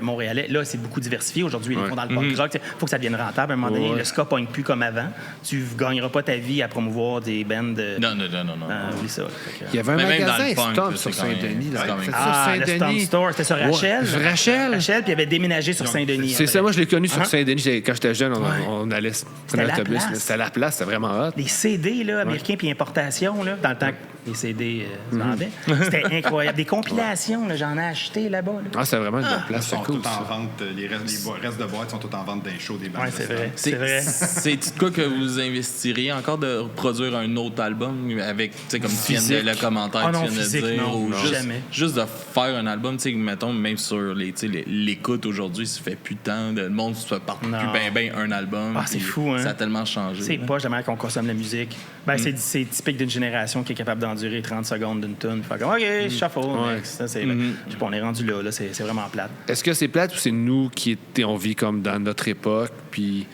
montréalais. Là, c'est beaucoup diversifié. Aujourd'hui, ils font dans le punk rock. Il faut que ça devienne rentable. À un moment donné, le ska pogne plus comme avant. Tu ne gagneras pas ta vie à promouvoir des bands de... Non. oublie ça. Fait que- Il y avait un Mais même dans magasin le punk, Stomp là, sur c'est quand même- Saint-Denis. c'est quand même- C'était Ah, sur le Stomp Saint-Denis. Store, c'était sur Rachel. Ouais, Rachel. Rachel, puis il avait déménagé sur Saint-Denis. C'est ça, moi je l'ai connu sur Hein? Saint-Denis. Quand j'étais jeune, on allait prendre la l'autobus. place. là. C'était la place, c'était vraiment hot. Les CD là, américains puis importation, là, dans le temps que les CD se vendaient. C'était incroyable. Des compilations, là, j'en ai acheté là-bas. Là. Ah, c'était vraiment une belle Ils place, sont c'est cool. tous en ça. vente. Les restes de boîtes sont tous en vente d'un show des bandes. Ouais, c'est vrai. C'est vrai. C'est quoi que vous investiriez encore de produire un autre album avec, tu sais, comme tu viens de le commentaire Ah que non, tu viens de physique, dire, non, ou non. Jamais. juste de faire un album, tu sais, mettons, même sur l'écoute aujourd'hui, ça fait plus de temps, le monde se fait partout Non. plus ben un album. Ah, c'est puis fou, hein? Ça a tellement changé. C'est là. pas jamais qu'on consomme la musique. Ben, c'est typique d'une génération qui est capable d'endurer 30 secondes d'une tune. Fait comme, OK, shuffle. next. Ça, c'est, je sais pas, on est rendu là c'est vraiment plate. Est-ce que c'est plate ou c'est nous qui on vit comme dans notre époque, puis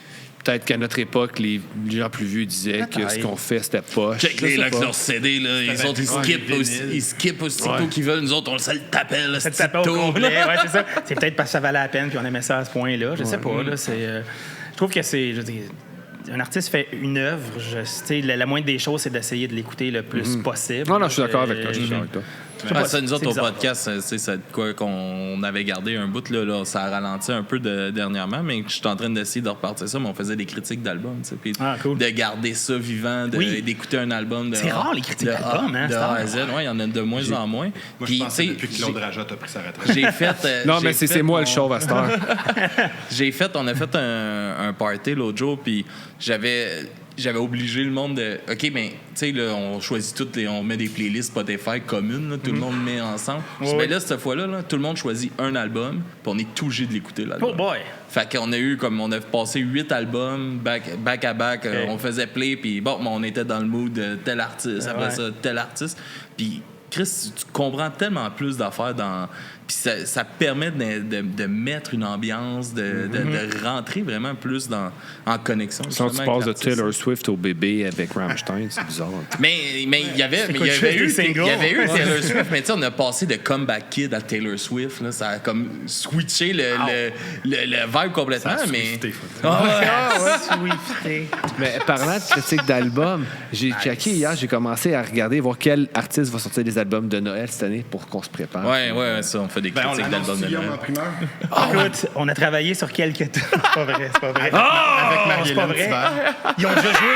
peut-être qu'à notre époque, les gens plus vieux disaient que ce qu'on fait, c'était poche. Check Je les sais là, pas. leurs CD, là, ils autres, ils skippent aussitôt qu'ils veulent. Nous autres, on le t'appelle, là, Ça te c'est tapait au tôt, complet, là. ouais, c'est ça. C'est peut-être parce que ça valait la peine puis on aimait ça à ce point-là. Je sais pas, là, c'est... je trouve que c'est... je veux dire, un artiste fait une œuvre, la moindre des choses, c'est d'essayer de l'écouter le plus possible. Non, je suis d'accord avec toi. Je suis d'accord avec toi. Ça, nous autres, au bizarre, podcast, c'est quoi qu'on avait gardé un bout, là, ça a ralenti un peu dernièrement, mais je suis en train d'essayer de repartir ça, mais on faisait des critiques d'albums, puis cool. de garder ça vivant, d'écouter un album. C'est rare, les critiques d'albums, hein? De A à Z, il y en a de moins en moins. Moi, je pense que depuis que Claude Rajot a pris sa retraite. J'ai fait... Non, mais c'est moi le chauve à cette heure. On a fait un party l'autre jour, puis j'avais obligé le monde de... OK, mais tu sais, là, on choisit toutes on met des playlists Spotify communes, là, tout le monde met ensemble. Mais là, cette fois-là, tout le monde choisit un album, puis on est tout obligé de l'écouter, l'album. Oh boy! Fait qu'on on a passé 8 albums back à back. On faisait play, puis bon, on était dans le mood de tel artiste, après ça, tel artiste. Puis Chris, tu comprends tellement plus d'affaires dans... Puis ça permet de mettre une ambiance, de rentrer vraiment plus en connexion. Quand tu passes de Taylor Swift au bébé avec Rammstein, c'est bizarre. Mais il y avait eu Taylor Swift, mais tu sais, on a passé de Comeback Kid à Taylor Swift. Là, ça a comme switché le vibe complètement. Swifté. Mais parlant de critiques d'albums, j'ai checké hier, j'ai commencé à regarder, voir quel artiste va sortir des albums de Noël cette année pour qu'on se prépare. Ouais, ça, on fait des critiques d'albums de Noël. Écoute, on a travaillé sur quelques... C'est pas vrai. Avec Marie-Hélène Thibert. Ils ont déjà joué...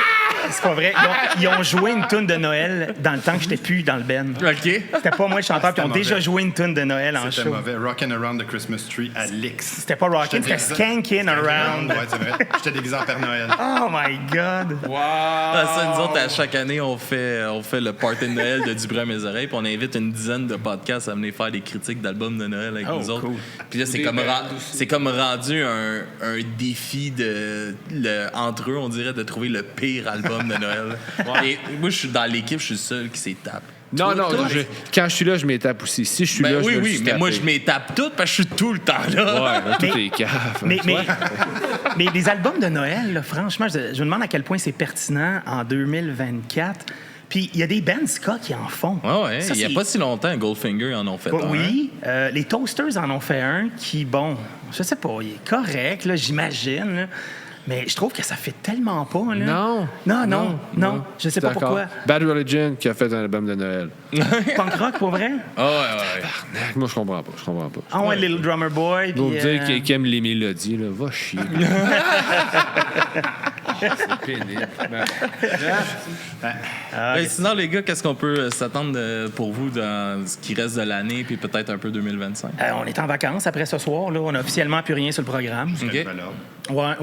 C'est pas vrai. Ils ont joué une tune de Noël dans le temps que j'étais plus dans le band. OK. C'était pas moi le chanteur, puis ils ont déjà joué une tune de Noël en show. C'était mauvais. Rockin' Around the Christmas Tree à Lix. C'était pas Rockin', c'était Skankin' Around. Ouais, c'est vrai. J'étais déguisé en Père Noël. Oh my God! Wow! Ça, nous autres, à chaque année, on fait le party de Noël de Dubreuil à mes oreilles, puis on invite une dizaine de podcasts à venir faire des critiques d'albums de Noël avec nous autres. Cool. Puis là, c'est comme rendu un défi entre eux, on dirait, de trouver le pire album de Noël. Et moi, je suis dans l'équipe, je suis le seul qui s'étape. Non, quand je suis là, je m'étape aussi. Si je suis là, je me suis mais tapé. moi, je m'étape tout parce que je suis tout le temps là. Ouais, tout est cave. Mais les albums de Noël, là, franchement, je me demande à quel point c'est pertinent en 2024. Puis il y a des bands ska qui en font. Ouais. Il n'y a pas si longtemps, Goldfinger en ont fait un. Oui, les Toasters en ont fait un qui, bon, je sais pas, il est correct, là, j'imagine, là. Mais je trouve que ça fait tellement pas, là. Non. Je sais pas pourquoi. Bad Religion qui a fait un album de Noël. Punk rock, pour vrai? Ouais. Moi, je comprends pas. Ah ouais, Little Drummer Boy. Pour dire qu'il aime les mélodies, là, va chier. C'est pénible. Sinon, les gars, qu'est-ce qu'on peut s'attendre pour vous dans ce qui reste de l'année, puis peut-être un peu 2025? On est en vacances après ce soir, là. On n'a officiellement plus rien sur le programme. OK. Ouais.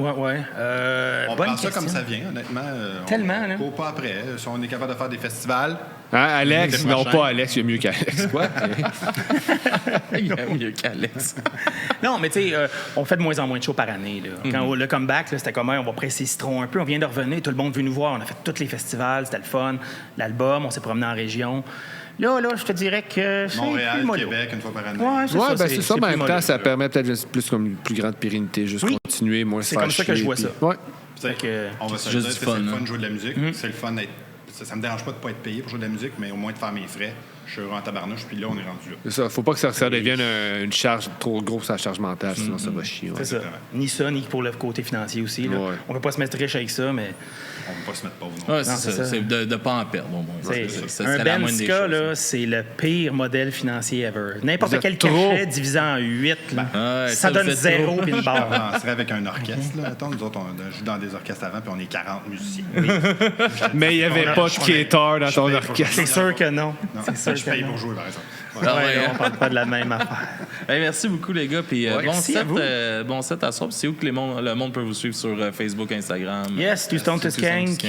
On prend ça comme ça vient, honnêtement. Tellement, on là. court pas après. Si on est capable de faire des festivals... Alex? Non, pas Alex. Il y a mieux qu'Alex. Quoi? Il y a mieux qu'Alex. Non, mais tu sais, on fait de moins en moins de shows par année. Là. Quand le comeback, là, c'était comme on va presser citron un peu. On vient de revenir, tout le monde veut nous voir. On a fait tous les festivals, c'était le fun. L'album, on s'est promené en région. Là, je te dirais que... Montréal, Québec, une fois par année. Ouais, c'est ça. Mais en même temps, ça permet peut-être plus comme une plus grande pérennité. Juste continuer, moins se c'est faire comme ça que je vois ça. Ouais. On va se dire, c'est le fun de jouer de la musique. C'est le fun d'être... Ça me dérange pas de pas être payé pour jouer de la musique, mais au moins de faire mes frais. Je suis heureux en tabarnouche, puis là, on est rendu là. C'est ça. Faut pas que ça devienne une charge trop grosse à la charge mentale, sinon ça va chier. C'est ça. Ni ça, ni pour le côté financier aussi. Là. Ouais. On peut pas se mettre riche avec ça, mais... On ne peut pas se mettre pauvre. Ouais, c'est ça. C'est de ne pas en perdre. Un band ska, là, c'est le pire modèle financier ever. N'importe quel cachet divisé en 8, là, ça donne 0 puis une barre. On serait avec un orchestre. Là. Attends, nous autres, on joue dans des orchestres avant, puis on est 40 musiciens. Mais il n'y avait pas de skater dans ton orchestre. C'est sûr que non. C'est sûr que je paye pour jouer, par exemple. On parle pas de la même affaire. Merci beaucoup, les gars. Puis bon set à soir. C'est où que le monde peut vous suivre sur Facebook, Instagram? Yes, Too Stoned to Skank,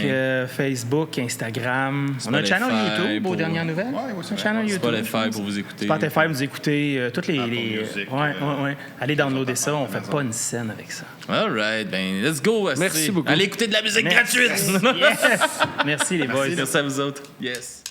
Facebook, Instagram. Spotify, on a un channel YouTube aux dernières nouvelles. Oui, un channel YouTube. Spotify pour vous écouter. Spotify, vous écoutez toutes les... Music, Allez downloader ça. On fait pas une scène avec ça. All right. Ben, let's go. Merci beaucoup. Allez écouter de la musique gratuite. Yes! Merci, les boys. Merci à vous autres. Yes.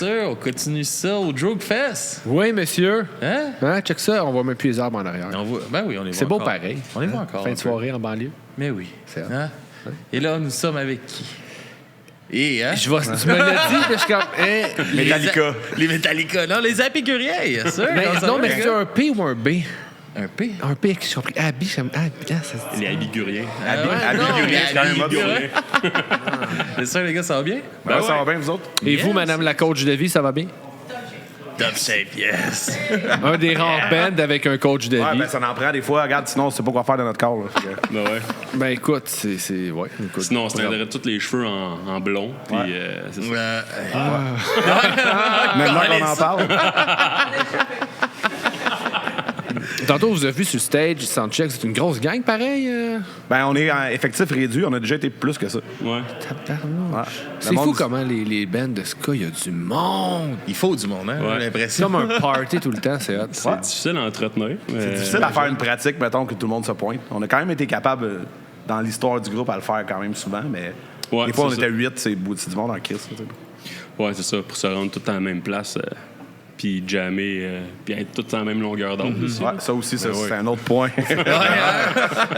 sûr. On continue ça au Drogue Fest. Oui, monsieur. Hein? Check ça, on voit même plus les arbres en arrière. Ben oui, on les voit C'est beau encore. pareil. On les voit encore. Fin un de peu. soirée en banlieue. Mais oui. C'est vrai. Hein? Et là, nous sommes avec qui? Et, hein? Tu me l'as dit, je suis comme... Metallica. Les Metallica. Non, les Épicuriens, bien sûr. Non, mais c'est un P ou un B? Un P? Un P, j'ai compris. Abi, ça se dit. Les Abiguriens. Abiguriens. C'est sûr, les gars, ça va bien? Ben, ça va bien, vous autres? Et vous, Yes. madame la coach de vie, ça va bien? Top shape, yes. Un des rares bands avec un coach de Ouais, vie. ben ça en prend des fois. Regarde, sinon, on sait pas quoi faire dans notre corps. Là. Ben ouais. Ben écoute, c'est ouais, écoute. Sinon, on se teindrait tous les cheveux en blond. Puis, c'est ça. Maintenant qu'on en parle. Tantôt, vous avez vu sur le stage, Soundcheck, c'est une grosse gang pareil. Ben, on est en effectif réduit. On a déjà été plus que ça. Ouais. Tabarnak. Ouais. C'est Le monde- fou comment les bands de ska, il y a du monde. Il faut du monde, hein? Ouais. J'ai C'est l'impression. comme un party tout le temps, c'est hot. C'est difficile à entretenir. C'est difficile à faire une pratique, mettons, que tout le monde se pointe. On a quand même été capable, dans l'histoire du groupe, à le faire quand même souvent, mais Ouais, des fois, on c'est était ça. 8, c'est du monde en crise. Tu sais. Ouais, c'est ça. Pour se rendre tout à la même place. Puis jammer, puis être tous à la même longueur d'onde aussi. Ouais, ça aussi, Ben c'est un autre point.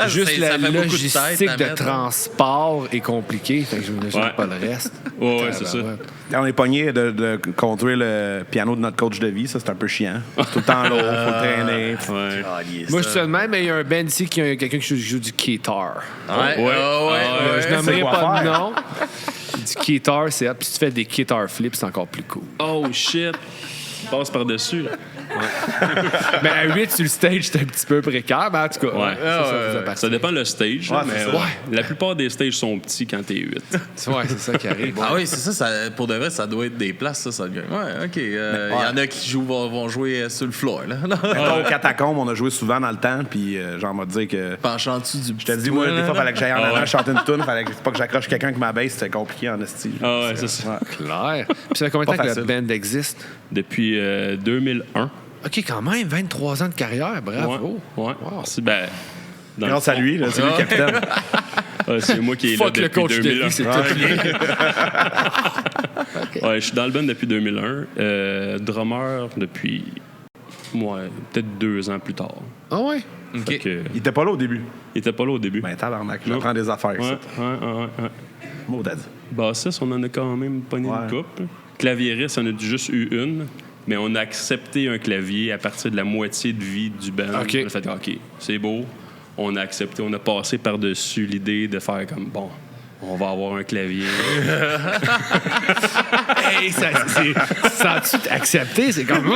Juste la Ça fait beaucoup de logistique tête à de mettre, hein. transport est compliquée, fait que je m'imagine Ouais. pas le reste. Ouais, c'est ça. Tabarouette. On est pogné de conduire le piano de notre coach de vie. Ça, c'est un peu chiant. C'est tout le temps lourd, faut le traîner. Ouais. Moi, je suis de même, mais il y a un band ici qui a quelqu'un qui joue du guitar. Ouais, Ouais. Je c'est n'aimerais quoi pas de faire. nom. Du guitar, c'est hot. Puis si tu fais des guitar flips, c'est encore plus cool. Oh shit! Passe par-dessus, là. Mais à 8 sur le stage, c'est un petit peu précaire, mais en tout cas, Ouais. ça faisait partie. Ça dépend le stage, là, Ouais, c'est mais ça. ouais. La plupart des stages sont petits quand t'es 8. Ouais, c'est ça qui arrive. Ah oui, c'est ça, pour de vrai, ça doit être des places, ça devient. Ouais, OK. Il y en a qui vont jouer sur le floor, là. Mettons, au catacombe, on a joué souvent dans le temps, puis genre, m'a dit que. Penchant en dessous du Je te dis, moi, des fois, il fallait que j'aille en Ah avant ouais. chanter une tune, fallait pas que j'accroche quelqu'un avec ma bass, c'était compliqué en esti. Ah ouais, c'est ça. Clair. Puis ça fait combien de temps Pas que facile. la band existe? Depuis 2001. OK, quand même, 23 ans de carrière, bravo. Ouais. Wow. C'est, ben, dans Grâce à lui, là, c'est lui le capitaine. c'est moi qui est là Fuck le depuis coach de 2001. vie, c'est tout lié. Ouais, je suis dans le band depuis 2001. Drummer depuis, peut-être 2 ans plus tard. Ah ouais? Fait que, Il était pas là au début. il était pas là au début. Ben, tabarnak, Non. j'apprends des affaires, Ouais, ça. ouais. Maudade. Bassiste, on en a quand même pogné Ouais. une couple. Claviériste, on a juste eu une. Mais on a accepté un clavier à partir de la moitié de vie du band. OK. On a fait, OK, c'est beau. On a accepté, on a passé par-dessus l'idée de faire comme, bon, on va avoir un clavier. Hey, sens-tu accepté? C'est comme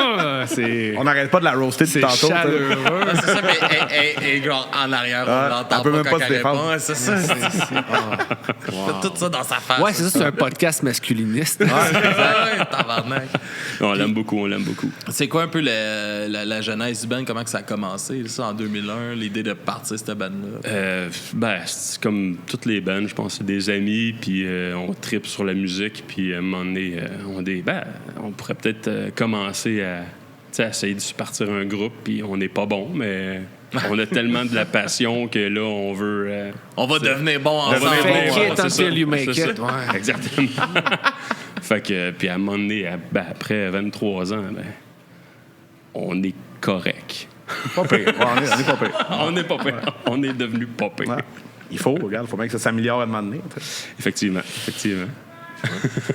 c'est. On n'arrête pas de la roaster C'est depuis tantôt. tu sais. chaleureux. C'est ça, mais et genre en arrière, on Ouais, l'entend elle peut pas même quand pas se elle défendre. répond. C'est ça. Fait tout ça dans sa face. Ouais, c'est ça, c'est un podcast masculiniste. Ouais, tabarnak. On l'aime beaucoup, on l'aime beaucoup. C'est quoi un peu la genèse du band? Comment que ça a commencé, ça, en 2001, l'idée de partir cette band-là? Ben, c'est comme toutes les bands, je pense, c'est des amis, puis on tripe sur la musique, puis à un moment donné, on pourrait peut-être commencer à essayer de se partir un groupe, puis on n'est pas bon, mais on a tellement de la passion que là, on veut... On va devenir bon on va ensemble. devenir Fake bon, it ouais, c'est until ça, you make c'est it, ça. ouais. Exactement. Fait que, puis à un moment donné, après 23 ans, on est correct. Pas pire. Ouais, on est pas pire. On n'est pas pire. On est devenu pas pire. Ouais. Il faut, regarde, il faut bien que ça s'améliore à un moment donné. Effectivement.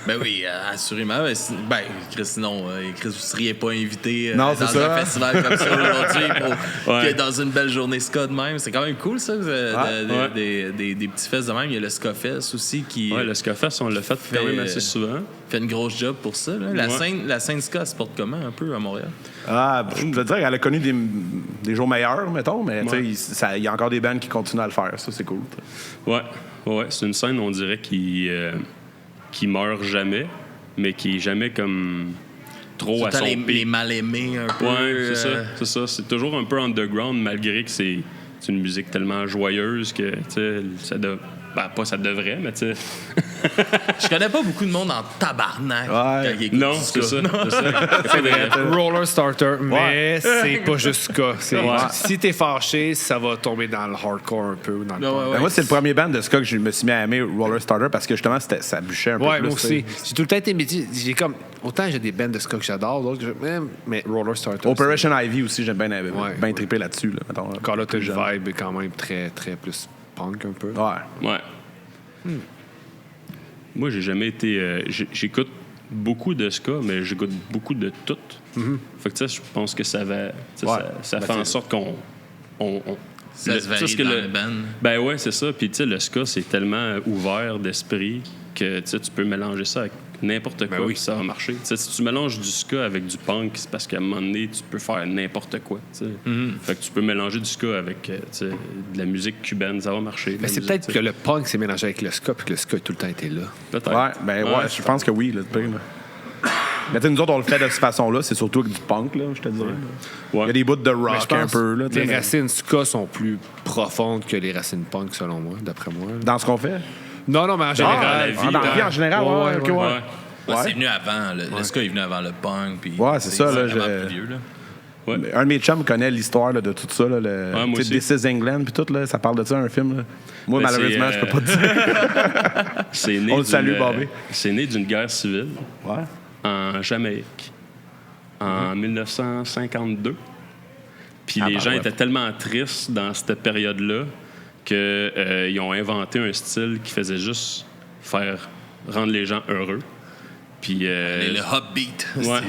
Ben oui, assurément. Chris, sinon, Chris, vous seriez pas invité Non, dans c'est ça. un festival comme ça aujourd'hui pour Ouais. que dans une belle journée ska de même. C'est quand même cool, ça, Ouais. des petits fests de même. Il y a le Ska Fest aussi qui Ouais, le Scafest, on l'a fait quand même assez souvent. fait une grosse job pour ça. Là. La scène ska se porte comment un peu à Montréal? Ah, je veux dire, elle a connu des jours meilleurs, mettons, mais tu sais, il y a encore des bands qui continuent à le faire. Ça, c'est cool. Ouais, c'est une scène, on dirait, qui meurt jamais, mais qui est jamais comme trop à son les pic. mal-aimés un peu. Ouais, c'est ça. C'est toujours un peu underground, malgré que c'est une musique tellement joyeuse que, tu sais, Ben, pas ça devrait, mais tu sais. Je connais pas beaucoup de monde en tabarnak. Ouais. quand ils écoutent Non, du c'est ska. ça. Roller Starter, mais c'est pas juste ska. Ouais. Si t'es fâché, ça va tomber dans le hardcore un peu. Ou dans le punk. Ben, moi, c'est le premier band de ska que je me suis mis à aimer, Roller Starter, parce que justement, ça bûchait un peu Ouais, plus. moi aussi. J'ai tout le temps été métier. J'ai comme. Autant j'ai des bands de ska que j'adore, d'autres que mais Roller Starter. Operation Ivy aussi, j'aime bien Ouais. trippé là-dessus. Là, mettons, Encore là, t'as plus une jeune. vibe quand même très, très plus punk un peu. Ouais. Ouais. Moi, j'ai jamais été. J'écoute beaucoup de ska, mais j'écoute beaucoup de tout. Fait que, tu sais, je pense que ça va. Ça fait en sorte qu'on. Ça se varie dans le band. Ben ouais, c'est ça. Puis, tu sais, le ska, c'est tellement ouvert d'esprit que tu peux mélanger ça avec n'importe quoi, puis ça va marcher. T'sais, si tu mélanges du ska avec du punk, c'est parce qu'à un moment donné, tu peux faire n'importe quoi. Fait que tu peux mélanger du ska avec de la musique cubaine, ça va marcher. Mais c'est peut-être que le punk s'est mélangé avec le ska, puis que le ska a tout le temps été là. Peut-être. Ouais, je pense que oui, le pire. Mais nous autres, on le fait de cette façon-là, c'est surtout avec du punk, là, je te dirais. Ouais. Il y a des bouts de Mais je rock pense un peu. Là, les racines ska sont plus profondes que les racines punk, selon moi, d'après moi. Dans ce qu'on fait? Non, mais en général. Dans la vie en général, ouais. Ouais, c'est venu avant. Le ska est venu avant le punk. Puis ouais, c'est ça. Là, vraiment plus vieux. Là. Ouais. Un de mes chums connaît l'histoire là, de tout ça. Là, moi aussi. This is England, puis tout, là, ça parle de ça, un film. Là. Moi, Ben, malheureusement, je peux pas te dire. C'est né On le salue, Bobby. C'est né d'une guerre civile Ouais. en Jamaïque en 1952. Puis les gens étaient tellement tristes dans cette période-là qu'ils ont inventé un style qui faisait juste rendre les gens heureux. Puis, le hop-beat. Ouais.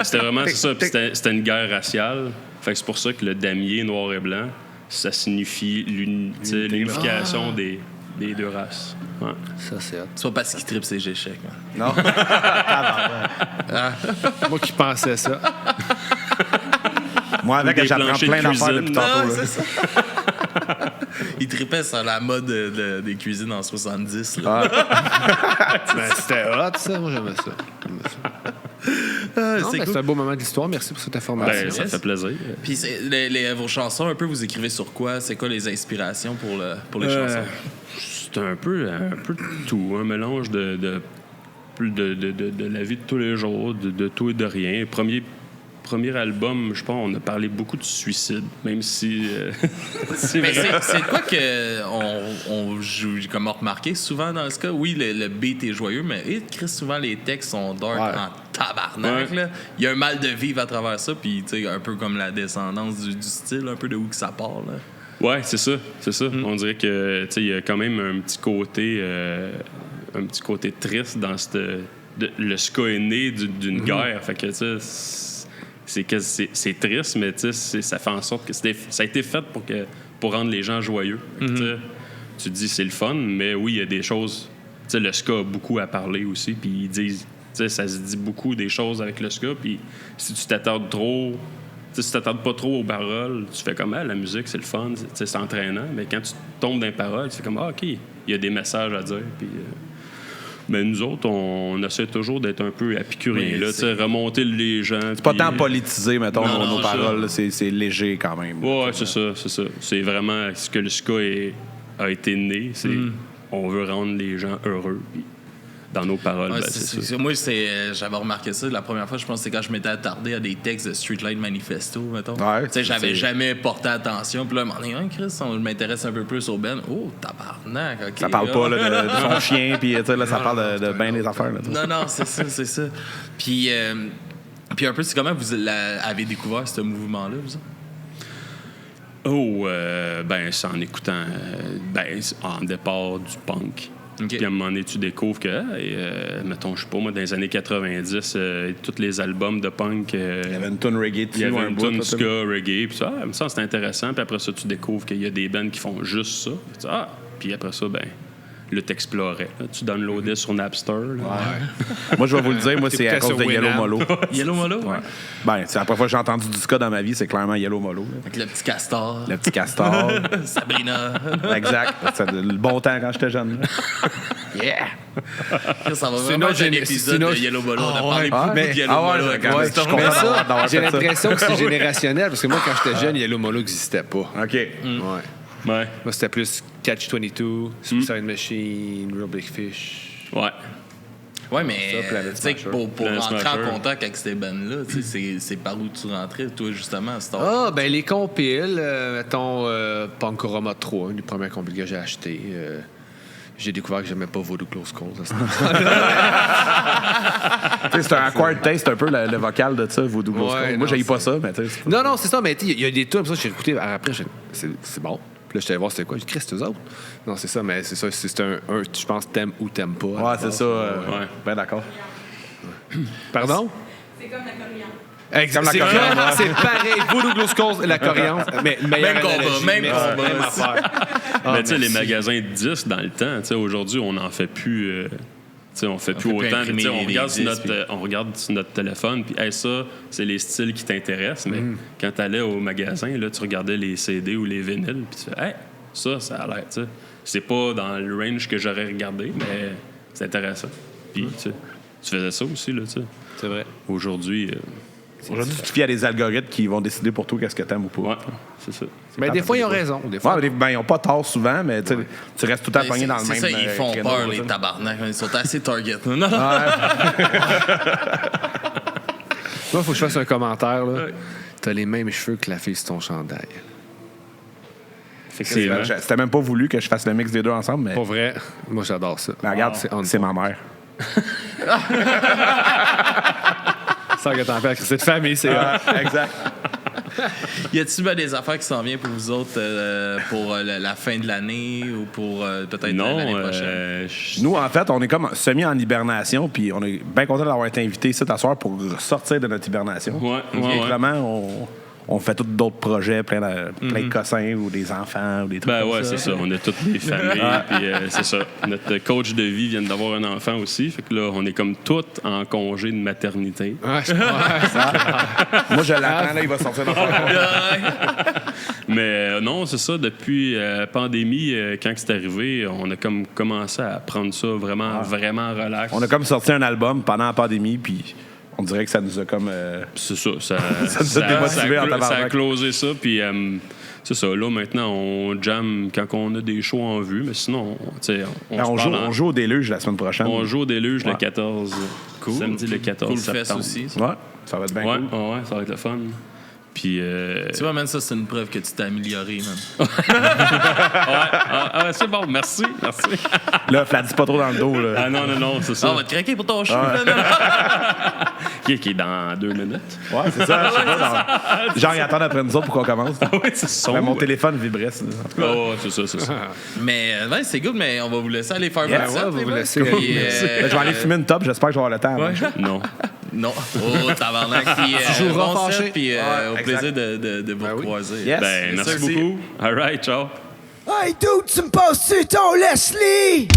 C'était vraiment ça. Puis c'était une guerre raciale. Fait que c'est pour ça que le damier noir et blanc, ça signifie l'unification des deux races. Ouais. Ça, c'est hot. C'est pas parce qu'ils trippent ses échecs. Non. Moi qui pensais ça. Moi, avec, Des j'apprends planchers de plein d'affaires cuisine. depuis tantôt. Non, Là. c'est ça. Ils trippaient sur la mode des cuisines en 70. Là. Ben, c'était hot, ça. Moi, j'aimais ça. Non, c'est mais cool. c'est un beau moment de l'histoire. Merci pour cette information. Ben, ça fait plaisir. Puis vos chansons, un peu, vous écrivez sur quoi? C'est quoi les inspirations pour les chansons? C'est un peu de tout, un mélange de la vie de tous les jours, de tout et de rien. Premier album, je pense, on a parlé beaucoup de suicide, même si c'est Mais vrai. c'est quoi que on joue, comme on a remarqué souvent dans ce cas? Oui, le beat est joyeux, mais Chris, souvent les textes sont dark en tabarnak. Ouais. Là. Il y a un mal de vivre à travers ça, puis un peu comme la descendance du style, un peu de où que ça part. Là. Ouais, c'est ça. On dirait que il y a quand même un petit côté triste dans le ska est né d'une guerre. Fait que c'est triste, mais ça fait en sorte que ça a été fait pour rendre les gens joyeux. Fait que, tu te dis c'est le fun, mais oui, il y a des choses. Le ska a beaucoup à parler aussi, puis ils disent, ça se dit beaucoup des choses avec le ska, puis si tu t'attardes trop. Si tu t'attardes pas trop aux paroles, tu fais comme la musique, c'est le fun, c'est entraînant. Mais quand tu tombes dans les paroles, tu fais comme OK, il y a des messages à dire. Puis, mais nous autres, on essaie toujours d'être un peu épicuriens, remonter les gens. C'est pas tant politisé, mettons, nos paroles. Là, c'est léger quand même. Ouais, c'est ça. C'est vraiment ce que le ska a été né. C'est on veut rendre les gens heureux. Puis, dans nos paroles, Ouais, c'est ça. Moi, j'avais remarqué ça la première fois, je pense que c'est quand je m'étais attardé à des textes de Streetlight Manifesto, mettons. Ouais, j'avais jamais porté attention. Puis là, Chris, je m'intéresse un peu plus au Ben. Oh, tabarnak, OK. Ça parle pas là, de son chien, puis là, ça parle de bien des affaires. Là, non, c'est ça. Puis un peu, c'est comment vous avez découvert ce mouvement-là, vous? C'est en écoutant, en départ du punk. Okay. Puis à un moment donné, tu découvres que, mettons, je sais pas, moi, dans les années 90, tous les albums de punk... il y avait une tune reggae dessus. Il y avait une tune ska, reggae, puis ça, c'est intéressant. Puis après ça, tu découvres qu'il y a des bands qui font juste ça. Puis après ça, là, t'explorais. Là, tu downloadais sur Napster. Là. Ouais. Moi, je vais vous le dire, moi, c'est à cause de Yellow Molo. Yellow Molo? Ouais. C'est la première fois que j'ai entendu du ska dans ma vie, c'est clairement Yellow Molo. Là. Avec le petit castor. Le petit castor. Sabrina. Exact. C'est le bon temps quand j'étais jeune. Là. Yeah! Ça va vraiment être un épisode de Yellow Molo. On a parlé beaucoup de Yellow Molo. Je suis content d'avoir J'ai fait ça. l'impression que c'est générationnel, parce que moi, quand j'étais jeune, Yellow Molo n'existait pas. OK. Ouais. Ouais. Moi, c'était plus Catch-22, Suicide Machine, Real Big Fish. Ouais. Ouais, mais Ça, Planet tu sais, Smasher. pour Planet rentrer Smasher. en contact avec ces bands-là, tu sais, c'est par où tu rentrais, toi, justement, à cet âge? Ben les compiles, mettons Punkorama 3, une des premières compiles que j'ai achetées. J'ai découvert que j'aimais pas Voodoo Close Calls. À ce Tu sais, c'est un acquired taste un peu, le vocal de ça, Voodoo Ghost Ouais, Call. non, Moi, j'haïs pas c'est- ça, mais tu sais. Non, c'est ça, mais il y a des tunes comme ça, j'ai écouté. Après, c'est bon. Puis là, je allé voir c'était quoi. J'ai dit, Christ, eux autres. Non, c'est ça, mais c'est ça. C'est un je pense, t'aimes ou t'aimes pas. Ouais, c'est ça. Ouais. Ben d'accord. Pardon? C'est comme la coriandre. Comme la C'est coriandre, vraiment, ouais. c'est pareil. Voodoo Close Calls, la coriandre. Mais Même combat, même combat. Même affaire. Mais tu sais, les merci. magasins de disques, dans le temps, tu sais, aujourd'hui, on n'en fait plus. Tu sais, on fait plus fait plus autant. imprimer Tu sais, on des regarde sur disques, on regarde sur notre téléphone, puis hey, ça, c'est les styles qui t'intéressent. Mais quand tu allais au magasin, là, tu regardais les CD ou les vinyles, puis tu fais, hey, ça a l'air, tu sais. C'est pas dans le range que j'aurais regardé, mais c'est intéressant. Puis, tu sais, tu faisais ça aussi, là, tu sais. C'est vrai. Aujourd'hui, Aujourd'hui, tu te fies à des algorithmes qui vont décider pour toi qu'est-ce que t'aimes ou pas. ouais, c'est ça. Mais des fois, ils ont raison. Des fois. Ouais, ben, ils ont pas tort souvent, mais tu sais, tu restes tout le temps Mais pogné dans le c'est même ça, ils font créneau, peur, là, les tu sais. tabarnak. Ils sont assez target. Non, non. Moi, il faut que je fasse un commentaire. Là. T'as les mêmes cheveux que la fille sur ton chandail. Effectivement. C'était même pas voulu que je fasse le mix des deux ensemble, mais Pour vrai, moi, j'adore ça. ben, regarde, c'est ma mère. Ça que t'en fais, c'est de famille, c'est Exact. Y a-t-il ben, des affaires qui s'en viennent pour vous autres pour la fin de l'année ou pour peut-être Non, l'année prochaine? Nous, en fait, on est comme semi en hibernation, puis on est bien content d'avoir été invités ici ce soir pour sortir de notre hibernation. Ouais, Puis, ouais. évidemment, on fait tous d'autres projets, plein de cossins ou des enfants ou des trucs Ben comme ouais, ça. c'est ça. On a toutes des familles. Puis c'est ça. Notre coach de vie vient d'avoir un enfant aussi. Fait que là, on est comme tous en congé de maternité. Ouais, Moi, je l'attends, là, il va sortir dans son Mais non, c'est ça. Depuis la pandémie, quand c'est arrivé, on a comme commencé à prendre ça vraiment relax. On a comme sorti un album pendant la pandémie, puis on dirait que ça nous a comme... C'est ça. Ça nous a démotivés en ça a tabarnak. closé ça. Puis c'est ça. Là, maintenant, on jamme quand on a des shows en vue. Mais sinon, tu sais, on joue au Déluge la semaine prochaine. On joue au Déluge le Ouais. 14. Cool. Samedi le 14 Cool septembre. fest aussi. ça. Ouais, ça va être bien Ouais, cool. ouais, ça va être le fun. Puis. Tu vois, man, ça, c'est une preuve que tu t'es amélioré, man. C'est bon, merci. Là, flatte pas trop dans le dos. Là. Ah non, c'est ça. Ah, on va te craquer pour ton show, là, Qui est dans 2 minutes. Ouais, c'est ça. je sais pas, genre, ils attendent après nous autres pour qu'on commence. Oui, c'est ça. Ben, mon téléphone vibrait. ça. En tout cas. Oh, c'est ça. Mais ouais, c'est good, mais on va vous laisser aller faire Yeah, votre set, ouais, vous les vous boys. laissez. Puis, Ben, je vais aller fumer une top. J'espère que je vais avoir le temps. avant. Non. Non. Oh, tabarnak. Puis, joueras bon set, fâché. puis au exact. plaisir de vous croiser. Yes. Ben, Yes, merci sir. beaucoup. All right, ciao. Hey dude, tu me passes-tu ton Leslie?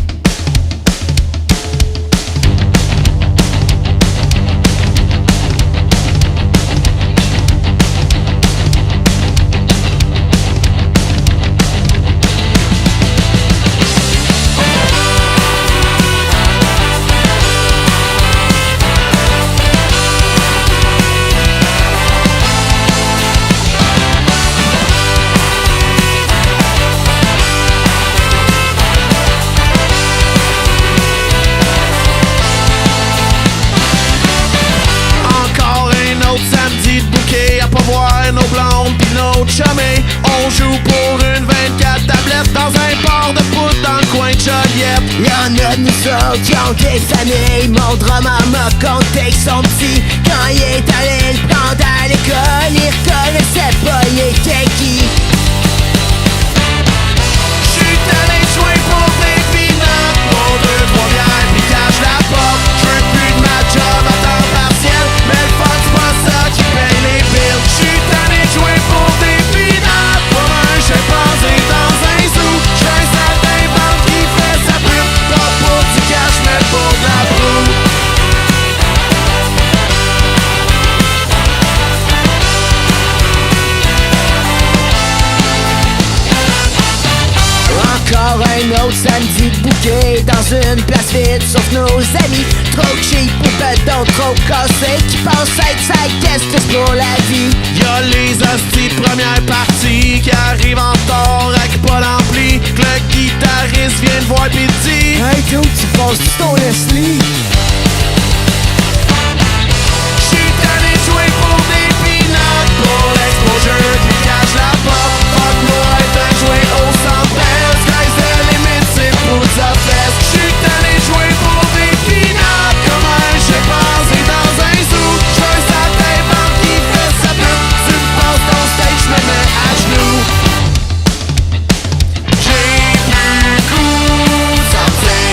Encore un autre samedi de bouquet à pas voir nos blondes pis nos chummés. On joue pour une 24 tablettes dans un port de foot dans le coin de Joliette. Y'en a de nous autres qui ont des familles. Mon drummer m'a conté que son petit, quand il est allé le prendre à l'école, il reconnaissait pas, il était qui. J'suis allé jouer pour des peanuts, pour 2-3 bières pis cache la porte. J'veux plus de ma job à temps partiel, mais le fun c'est pas ça qui paye les billes. J'suis allé jouer pour des peanuts, pour un chimpanzé dans un zoo. J'suis un saltimbanque qui fait sa pub, pas pour du cash mais pour de la broue. encore un autre samedi de bouquet dans une place vide, sauf nos amis trop cheap ou peut-être trop cassés qui pensent être sa guest pour la vie. Y'a les hosties de première partie qui arrivent en retard avec pas l'ampli, que le guitariste vient de voir pis dit hey dude, tu passes du ton Leslie. J'suis tanné de jouer pour des peanuts, pour l'exposure pis cache la porte. Fuck moi être un jouet au centre-belle, sky's the limit, c'est pour ta fesse. J'suis tanné de jouer pour des peanuts, comme un chimpanzé dans un zoo. J'veux sa tête pendant qu'il fait sa pute, tu me passes ton stage, j'me mets à genoux. J'ai plus le goût de sortir.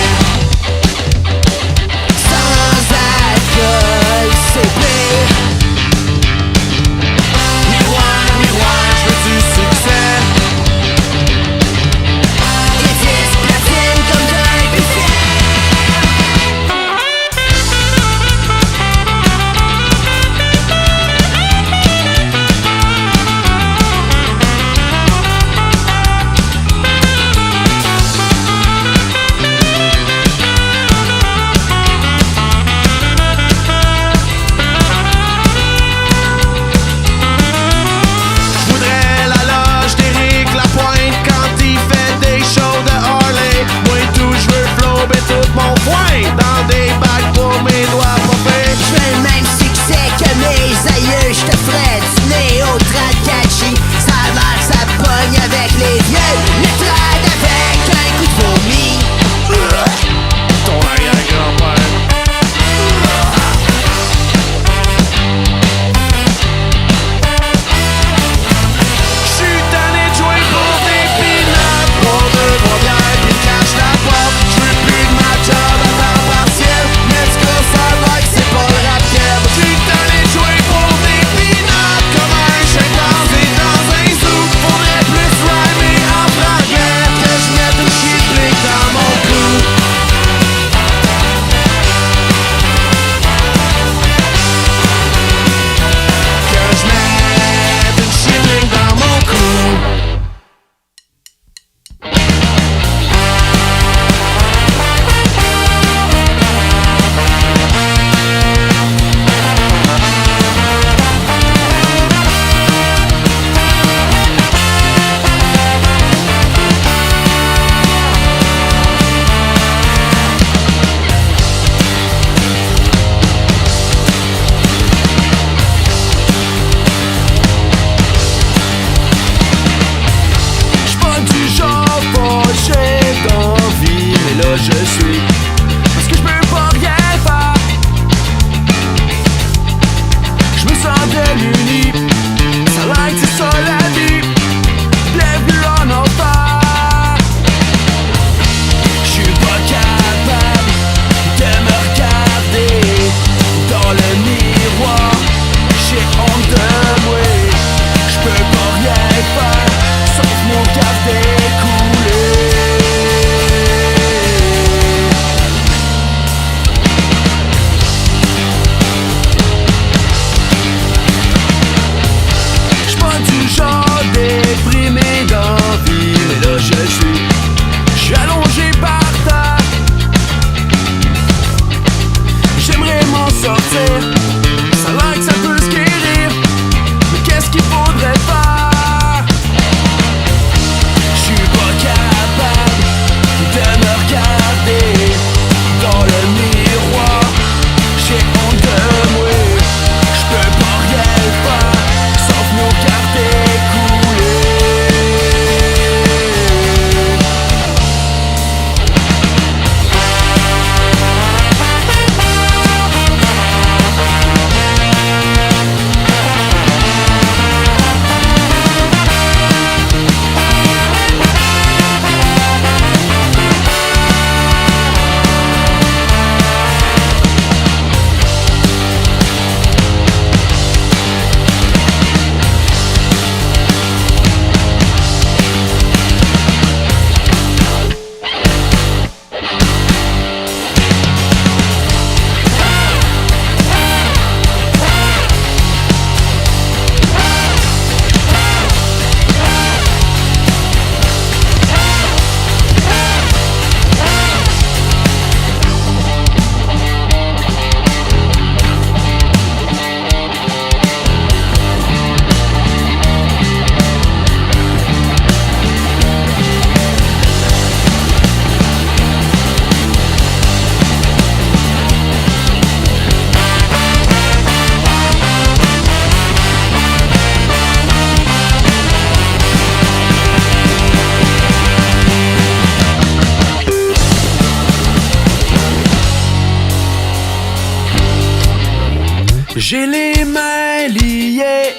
J'ai les mains liées.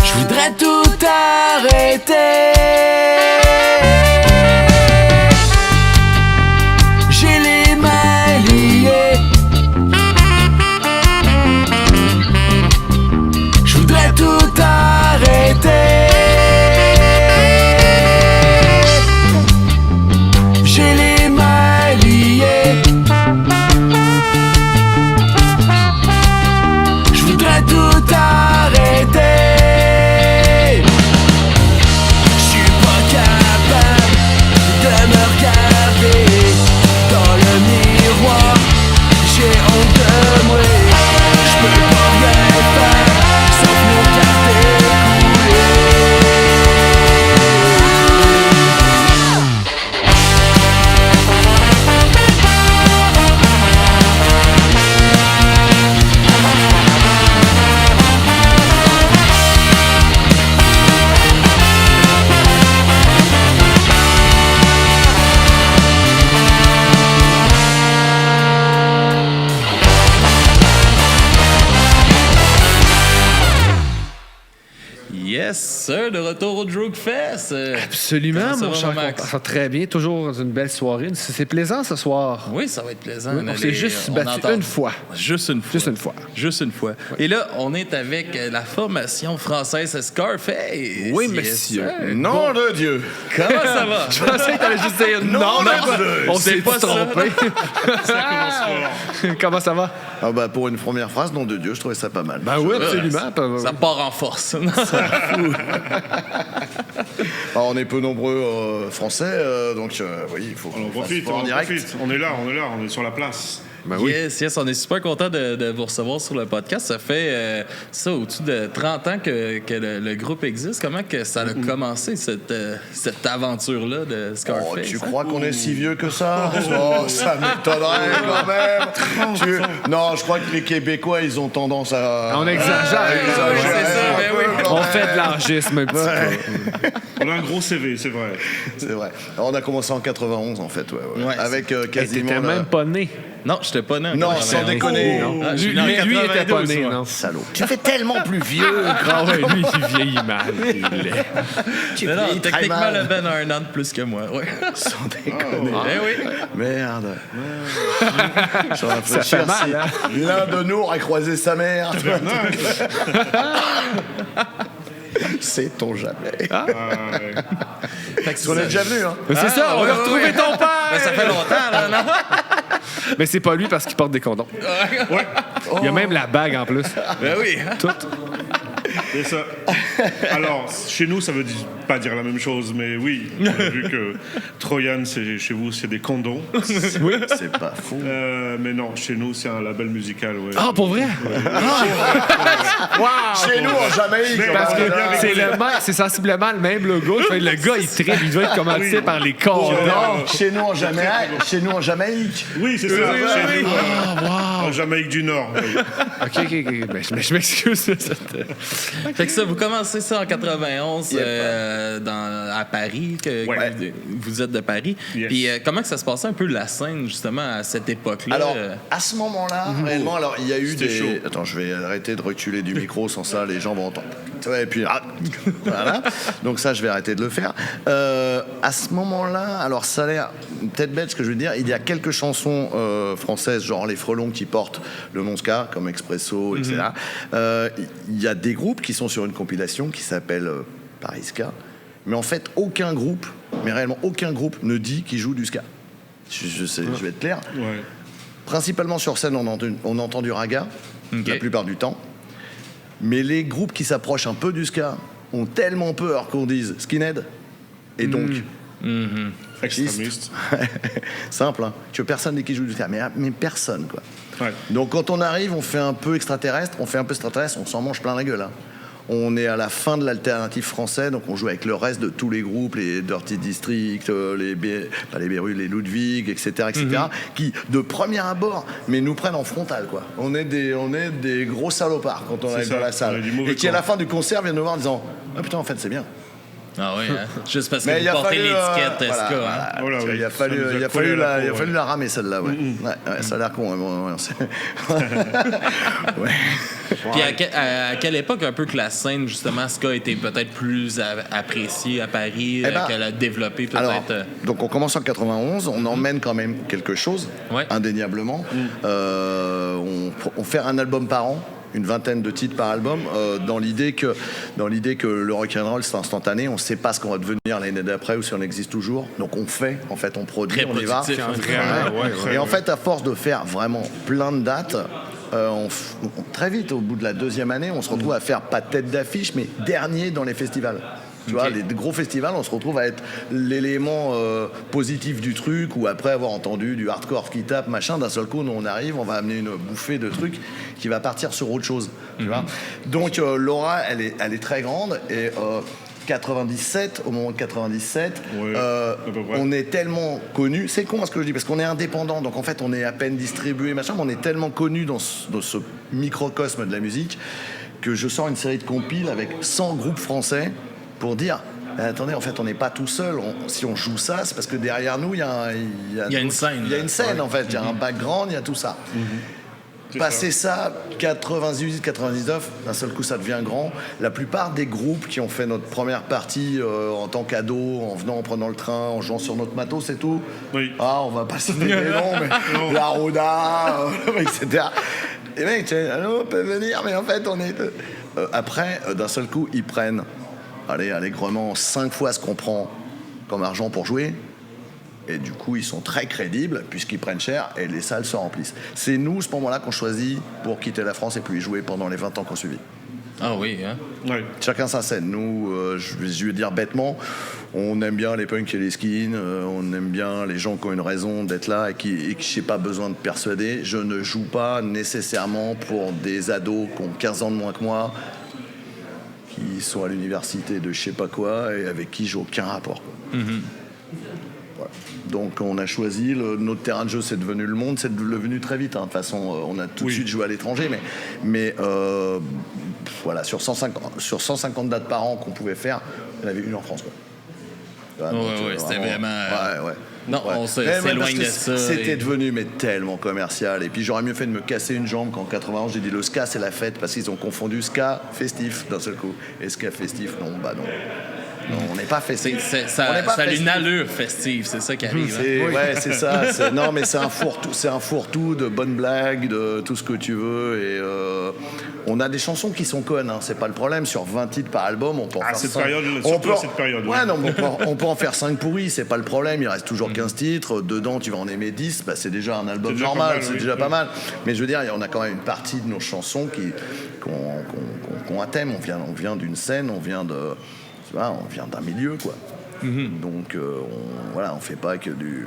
Je voudrais tout arrêter. J'ai les mains liées. Je voudrais tout arrêter. J'ai les mains liées. Je voudrais tout arrêter. Je suis pas capable de me regarder dans le miroir. J'ai honte de moi. Je peux pas rien faire sauf me regarder couler. Yes, sir, de retour au Droog Fest. Absolument, Comment ça mon va, cher. Max? Ça va très bien. Toujours une belle soirée. C'est plaisant ce soir. Oui, ça va être plaisant. Oui, on s'est juste battu entend- une fois. Juste une fois. Juste une fois. Juste une fois. Et là, on est avec la formation française Scarface. Oui, Yes, monsieur. sir. Nom de Dieu. Comment ça va? Je pensais que t'allais juste dire non, non, on c'est s'est pas pas ça. trompé. Comment ça va? Ah bah pour une première phrase, nom de Dieu, je trouvais ça pas mal. Ben oui, absolument. Ça part en force. Alors, on est peu nombreux français, donc oui, il faut On en qu'on fasse profite, fort on en en direct. profite. On est là, on est sur la place. Ben oui. Yes, on est super content de vous recevoir sur le podcast. Ça fait ça au-dessus de 30 ans que le groupe existe. Comment que ça a commencé, cette aventure-là de Scarface? Oh, tu hein? crois qu'on est si vieux que ça? Oh, ça m'étonnerait quand même. Non, je crois que les Québécois, ils ont tendance à... On exagère. c'est ça, ben oui. On fait de l'argisme un petit peu. On a un gros CV, c'est vrai. C'est vrai. Alors, on a commencé en 91, en fait, ouais. Ouais, Avec quasiment... T'étais même pas né. Non, j'étais pas né. en Non, 91. sans déconner. Non. Ah, je suis Lui, né en lui, il était pas 92, né, moi. non? Salaud. Tu fais tellement plus vieux. Ah ouais, lui, il vieillit mal. Il est. Tu Mais non, vieillis très techniquement, mal. le Ben a un an de plus que moi. Ouais. Sans déconner. Ben oui. Merde. Je vais Ça fait réfléchir mal, si hein? l'un de nous aurait croisé sa mère. Sait-on jamais. Fait que On est déjà venu, hein? C'est ça, on a retrouvé ton père! Ben, ça fait longtemps, là, non? Mais c'est pas lui parce qu'il porte des condoms. Il y a même la bague en plus. Ben oui. hein? Tout. C'est ça. Alors, chez nous, ça veut pas dire la même chose, mais oui, on a vu que Troyan, chez vous, c'est des condoms. Oui. C'est pas fou. Mais non, chez nous, c'est un label musical. Ouais. Ah, pour vrai? Chez nous, en Jamaïque. Mais- Parce que bien c'est sensiblement le même logo. Le gars, il tripe, il doit être commandité Oui. par les condoms. Chez nous, en Jamaïque. Chez nous, en Jamaïque. Oui, c'est ça. Chez nous, en Jamaïque du Nord. Oui. OK. Ben, je m'excuse. Fait que ça, vous commencez ça en 91 à Paris, Ouais. vous êtes de Paris. Yes. Puis comment que ça se passait un peu la scène, justement, à cette époque-là? Alors, à ce moment-là, réellement, alors il y a eu C'était des. chaud. Attends, je vais arrêter de reculer du micro, sans ça, les gens vont entendre. Ouais, et puis, voilà. Donc, ça, je vais arrêter de le faire. À ce moment-là, alors ça a l'air peut-être bête ce que je veux dire, il y a quelques chansons françaises, genre Les Frelons qui portent le nom ska, comme Expresso, etc. Il y a des groupes qui sont sur une compilation qui s'appelle Paris Ska, mais en fait, aucun groupe, mais réellement aucun groupe ne dit qu'il joue du ska. Je vais être clair. Ouais. Principalement sur scène, on entend du raga, la plupart du temps. Mais les groupes qui s'approchent un peu du ska ont tellement peur qu'on dise skinhead. Et donc, Extrémiste. simple, hein. Tu veux personne qui joue du ska, mais personne, quoi. Ouais. Donc quand on arrive, on fait un peu extraterrestre, on s'en mange plein la gueule, hein. On est à la fin de l'alternative français, donc on joue avec le reste de tous les groupes, les Dirty District, les Béru, les Ludwig, etc., qui, de premier abord, mais nous prennent en frontal, quoi. On est des gros salopards quand on arrive ça, dans la on salle. est du mauvais Et qui, à camp. la fin du concert, viennent nous voir en disant « Ah putain, en fait, c'est bien. » Ah oui, hein? Juste parce que Mais vous il a portez fallu, l'étiquette voilà, SK. voilà. Hein? Oh là, oui. Il a fallu, Ça nous a il a collé fallu, à la il a peau, fallu la ramer celle-là, ouais. Ouais, ça a l'air con, ouais, ouais. Puis à quelle époque un peu que la scène, justement, ska était peut-être plus appréciée à Paris, qu'elle a développé peut-être? Alors, donc on commence en 91, on emmène quand même quelque chose, indéniablement. On fait un album par an. Une vingtaine de titres par album, dans l'idée que le rock'n'roll c'est instantané, on ne sait pas ce qu'on va devenir l'année d'après ou si on existe toujours, donc on produit, on y va. Et en fait, à force de faire vraiment plein de dates, très vite, au bout de la deuxième année, on se retrouve à faire pas tête d'affiche, mais dernier dans les festivals. Tu vois, les gros festivals, on se retrouve à être l'élément positif du truc, ou après avoir entendu du hardcore qui tape, machin, d'un seul coup, nous on arrive, on va amener une bouffée de trucs qui va partir sur autre chose. Tu vois. Donc l'aura, elle est très grande, et 97, au moment de 97, on est tellement connu. C'est con ce que je dis, parce qu'on est indépendant, donc en fait on est à peine distribué, machin, mais on est tellement connu dans ce microcosme de la musique que je sors une série de compiles avec 100 groupes français pour dire attendez, en fait, on n'est pas tout seul. Si on joue ça, c'est parce que derrière nous, il y a une scène. Il y a une scène, en fait. Il y a un background, il y a tout ça. Passer ça, 98, 99, d'un seul coup, ça devient grand. La plupart des groupes qui ont fait notre première partie en tant qu'ado, en venant, en prenant le train, en jouant sur notre matos et tout, on va pas citer les noms, mais la Roda, etc. Et mec, on peut venir, mais en fait, on est... après, d'un seul coup, ils prennent allègrement 5 fois ce qu'on prend comme argent pour jouer. Et du coup, ils sont très crédibles puisqu'ils prennent cher et les salles se remplissent. C'est nous, ce moment-là, qu'on choisit pour quitter la France et puis y jouer pendant les 20 ans qu'on suivit. Ah oui, hein? Oui. Chacun sa scène. Nous, je vais dire bêtement, on aime bien les punks et les skins, on aime bien les gens qui ont une raison d'être là et qui j'ai pas besoin de persuader. Je ne joue pas nécessairement pour des ados qui ont 15 ans de moins que moi, qui sont à l'université de je sais pas quoi et avec qui j'ai aucun rapport. Voilà. Donc on a choisi, notre terrain de jeu c'est devenu le monde, c'est devenu très vite. De toute façon, on a tout de suite joué à l'étranger, mais voilà, sur 150 dates par an qu'on pouvait faire, il y en avait une en France. Quoi. C'était vraiment... Non, Ouais. on s'éloigne de ça. C'était devenu tellement commercial. Et puis j'aurais mieux fait de me casser une jambe qu'en 91 j'ai dit le ska c'est la fête parce qu'ils ont confondu ska festif d'un seul coup. Et ska festif, non, bah non. Non, on n'est pas festif. Ça a une allure festive, c'est ça qui arrive. Ouais, c'est ça. Non, mais c'est un fourre-tout de bonnes blagues, de tout ce que tu veux. Et on a des chansons qui sont connes, hein, c'est pas le problème. Sur 20 titres par album, on peut en faire 5. Cette période. Ouais, non, on peut en faire 5 pourris, c'est pas le problème. Il reste toujours 15 titres. Dedans, tu vas en aimer 10. Bah, c'est déjà un album normal, c'est déjà pas mal. Mais je veux dire, on a quand même une partie de nos chansons qui ont un thème. On vient d'une scène, on vient d'un milieu, quoi. Donc, on fait pas que du...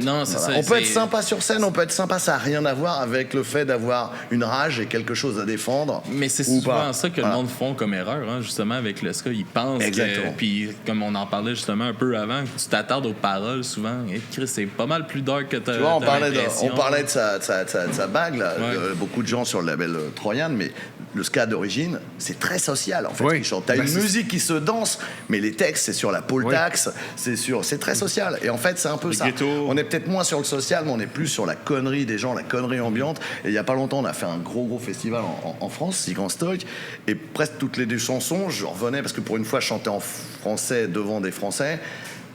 Non, c'est ça. On peut être sympa sur scène, on peut être sympa, ça n'a rien à voir avec le fait d'avoir une rage et quelque chose à défendre. Mais c'est souvent ça que le monde font comme erreur, hein, justement, avec le ska. Ils pensent que... Puis, comme on en parlait justement un peu avant, tu t'attardes aux paroles souvent. Et Chris, c'est pas mal plus dark que tu vois, on parlait de sa bague, là. Beaucoup de gens sur le label Troyan, mais le ska d'origine, c'est très social, en fait. T'as une musique qui se danse, mais les textes, c'est sur la pole tax, c'est très social. Et en fait, c'est un peu ça. On est peut-être moins sur le social, mais on est plus sur la connerie des gens, la connerie ambiante. Et il y a pas longtemps, on a fait un gros festival en France, Sigan Stock, et presque toutes les deux chansons, je revenais, parce que pour une fois, je chantais en français devant des Français,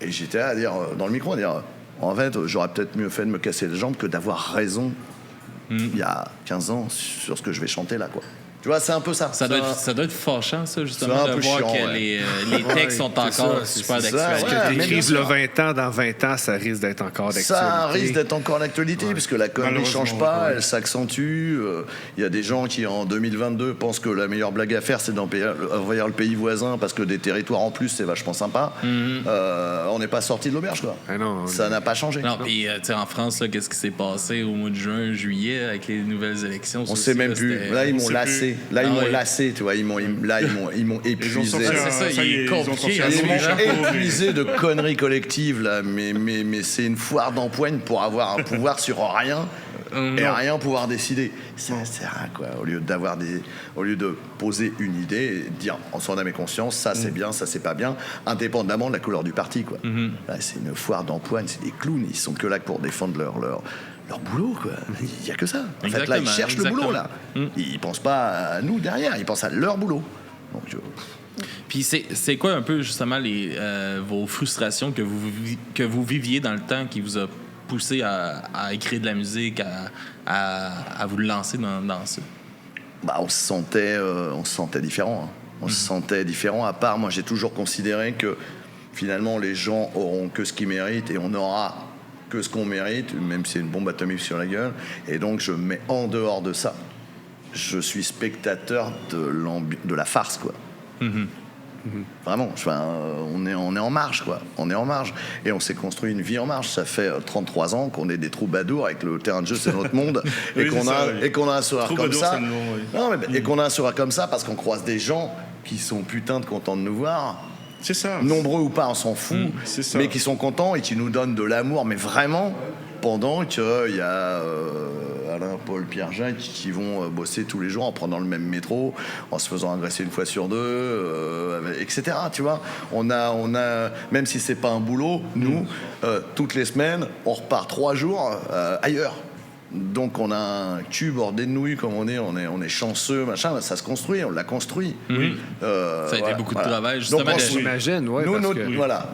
et j'étais là à dire, dans le micro, à dire, en fait, j'aurais peut-être mieux fait de me casser les jambes que d'avoir raison il y a 15 ans sur ce que je vais chanter là, quoi. Tu vois, c'est un peu ça. Ça doit être fâchant, ça, justement, de voir que les textes sont encore super d'actualité. Que tu écrives le 20 ans, dans 20 ans, ça risque d'être encore d'actualité. Ça risque d'être encore d'actualité, puisque la connerie ne change pas, elle s'accentue. Il y a des gens qui, en 2022, pensent que la meilleure blague à faire, c'est d'envahir le pays voisin, parce que des territoires en plus, c'est vachement sympa. On n'est pas sorti de l'auberge, quoi. Ça n'a pas changé. Non, puis, tu sais, en France, là, qu'est-ce qui s'est passé au mois de juin, juillet, avec les nouvelles élections? On sait même plus. Là, ils m'ont lassé. Là, ils m'ont lassé, tu vois. Ils m'ont épuisé. C'est ça, ils m'ont épuisé de conneries collectives, là. Mais c'est une foire d'empoigne pour avoir un pouvoir sur rien. et rien pouvoir décider. Ça sert à quoi? Au lieu de poser une idée et de dire en son âme et conscience, ça c'est bien, ça c'est pas bien, indépendamment de la couleur du parti, quoi. Là, c'est une foire d'empoigne, c'est des clowns, ils sont que là pour défendre leur boulot, quoi. Il n'y a que ça. En fait, là, ils cherchent le boulot, là. Ils pensent pas à nous derrière, ils pensent à leur boulot. Donc, Puis c'est quoi un peu justement vos frustrations que vous viviez dans le temps qui vous a poussé à écrire de la musique, à vous lancer dans ça? On se sentait différent. Hein. On se sentait différent. À part, moi, j'ai toujours considéré que finalement, les gens auront que ce qu'ils méritent et on aura que ce qu'on mérite, même si c'est une bombe atomique sur la gueule. Et donc, je me mets en dehors de ça. Je suis spectateur de la farce, quoi. Vraiment, on est en marge, quoi. On est en marge. Et on s'est construit une vie en marge. Ça fait 33 ans qu'on est des troubadours avec le terrain de jeu, c'est notre monde. Et qu'on a un soir comme ça. Et qu'on a un soir comme ça parce qu'on croise des gens qui sont putain de contents de nous voir. C'est ça. Nombreux ou pas, on s'en fout. Mais qui sont contents et qui nous donnent de l'amour. Mais vraiment, pendant qu'il y a Alain, Paul, Pierre, Jacques qui vont bosser tous les jours en prenant le même métro, en se faisant agresser une fois sur deux, etc. Tu vois, on a, même si c'est pas un boulot, nous, toutes les semaines, on repart 3 jours ailleurs. Donc on a un cul bordé de nouilles, comme on est chanceux, machin. Ça se construit, on l'a construit. Ça a été beaucoup de travail, justement. Donc, j'imagine, ouais. Voilà.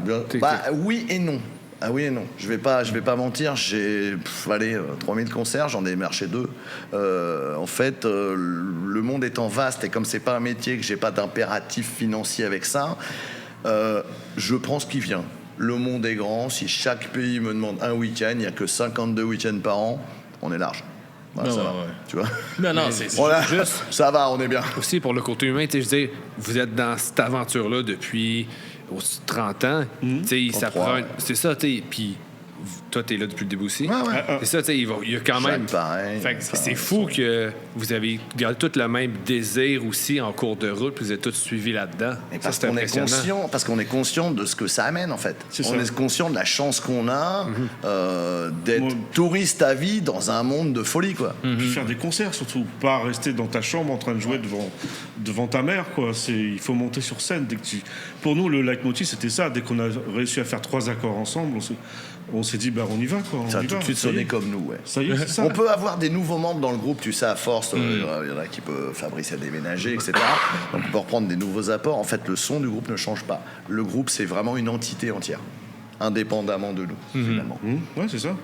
Oui et non. Ah oui et non. Je vais pas mentir. J'ai 3000 concerts, j'en ai marché 2. En fait, le monde étant vaste et comme c'est pas un métier, que j'ai pas d'impératif financier avec ça, je prends ce qui vient. Le monde est grand. Si chaque pays me demande un week-end, il n'y a que 52 week-ends par an. On est large. Voilà, ça va. Tu vois? Non, c'est juste. Ça va, on est bien. Aussi, pour le côté humain, je dis, vous êtes dans cette aventure-là depuis 30 ans. Ça prend. C'est ça, puis toi, t'es là depuis le début aussi. C'est ça, il y a quand même. C'est fou que vous avez gardé tout le même désir aussi en cours de route, puis vous êtes tous suivis là-dedans. Parce qu'on est conscient de ce que ça amène, en fait. On est conscient de la chance qu'on a d'être touriste à vie dans un monde de folie, quoi. Puis faire des concerts, surtout. Pas rester dans ta chambre en train de jouer devant ta mère, quoi. Il faut monter sur scène. Pour nous, le leitmotiv, c'était ça. Dès qu'on a réussi à faire 3 accords ensemble, on s'est dit, on y va, quoi. Ça a tout de suite sonné comme nous, ouais. Ça y est, c'est ça. On peut avoir des nouveaux membres dans le groupe, tu sais, à force. Il y en a qui peut Fabrice a déménagé, etc. Donc on peut reprendre des nouveaux apports. En fait, le son du groupe ne change pas. Le groupe, c'est vraiment une entité entière, indépendamment de nous, finalement. Ouais, c'est ça.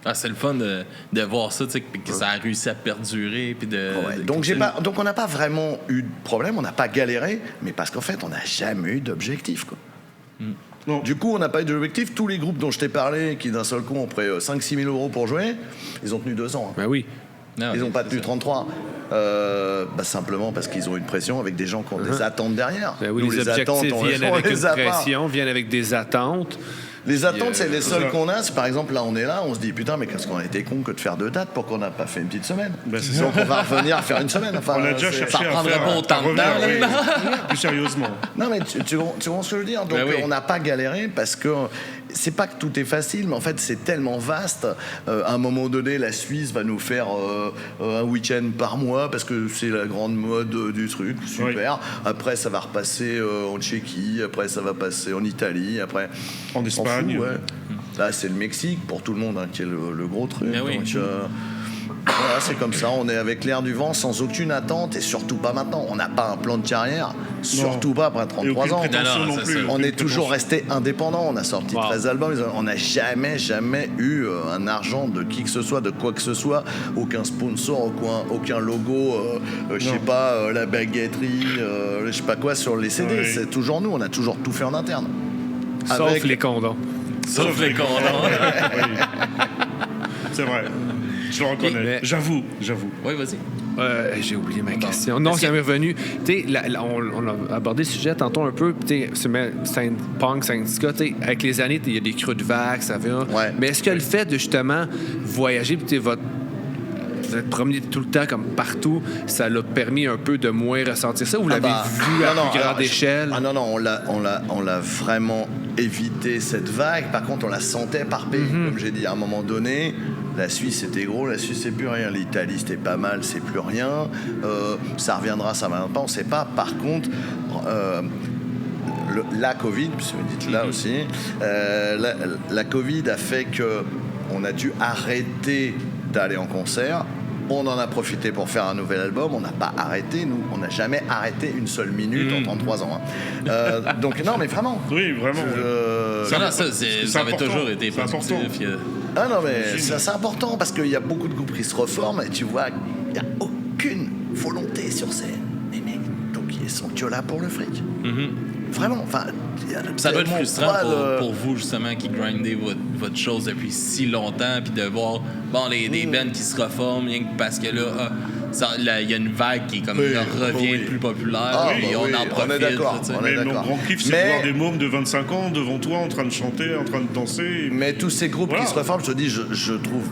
Ah, c'est le fun de voir ça, tu sais, que ça a réussi à perdurer. Puis donc on n'a pas vraiment eu de problème, on n'a pas galéré, mais parce qu'en fait, on n'a jamais eu d'objectif, quoi. Non. Du coup, on n'a pas eu d'objectif. Tous les groupes dont je t'ai parlé, qui d'un seul coup ont pris 5-6 000 euros pour jouer, ils ont tenu 2 ans. Ben oui. Ils n'ont pas tenu 33. Simplement parce qu'ils ont une pression avec des gens qui ont des attentes derrière. Ben oui, les objectifs viennent avec une pression, viennent avec des attentes. Les attentes, c'est les seules qu'on a. Par exemple, là, on est là, on se dit, putain, mais qu'est-ce qu'on a été con que de faire 2 dates pour qu'on n'a pas fait une petite semaine. Donc, on va revenir à faire une semaine. Enfin, on a déjà cherché à prendrait pas autant de temps. Plus sérieusement. Non, mais tu vois ce que je veux dire. Donc, on n'a pas galéré parce que c'est pas que tout est facile, mais en fait, c'est tellement vaste. À un moment donné, la Suisse va nous faire un week-end par mois parce que c'est la grande mode du truc. Super. Après, ça va repasser en Tchéquie. Après, ça va passer en Italie. Après, en Espagne. Là, c'est le Mexique pour tout le monde, qui est le gros truc. Oui. Donc, voilà, c'est comme ça. On est avec l'air du vent, sans aucune attente, et surtout pas maintenant. On n'a pas un plan de carrière, surtout pas après 33 ans. On est toujours resté indépendant. On a sorti 13 albums. On n'a jamais eu un argent de qui que ce soit, de quoi que ce soit. Aucun sponsor, aucun logo, je sais pas, la baguetterie, je sais pas quoi sur les CD. Ouais. C'est toujours nous. On a toujours tout fait en interne. Sauf les condoms. Sauf les condoms. Oui. C'est vrai. Je le reconnais. J'avoue. Oui, vas-y. J'ai oublié ma question. Non, ça m'est revenu. On a abordé le sujet tantôt un peu. C'est punk, syndicat. Avec les années, il y a des creux de vagues, ça vient. Ouais. Mais est-ce que le fait de justement voyager, vous êtes promené tout le temps comme partout, ça l'a permis un peu de moins ressentir ça, ou vous l'avez vu à plus grande échelle? Non, on l'a vraiment évité, cette vague. Par contre, on la sentait par pays. Comme j'ai dit, à un moment donné, La Suisse, c'était gros. La Suisse, c'est plus rien. L'Italie, c'était pas mal. C'est plus rien. Ça reviendra, ça ne reviendra pas. On ne sait pas. Par contre, la Covid, puisque vous dites là aussi, la Covid a fait qu'on a dû arrêter d'aller en concert. On en a profité pour faire un nouvel album. On n'a pas arrêté, nous. On n'a jamais arrêté une seule minute en 33 ans. Hein. Donc, non, mais vraiment. Oui, vraiment. Ça avait toujours été important. Ah non, mais c'est important parce qu'il y a beaucoup de groupes qui se reforment et tu vois, il n'y a aucune volonté sur scène. Mais donc ils sont que là pour le fric. Vraiment, enfin. Ça doit être frustrant pour vous, justement, qui grindez votre chose depuis si longtemps, puis de voir des bands qui se reforment, rien que parce que là, il y a une vague qui comme, revient plus populaire, et on en profite. On est d'accord. Mais mon grand kiff, c'est de voir des mômes de 25 ans devant toi en train de chanter, en train de danser. Mais tous ces groupes qui se reforment, je te dis, je trouve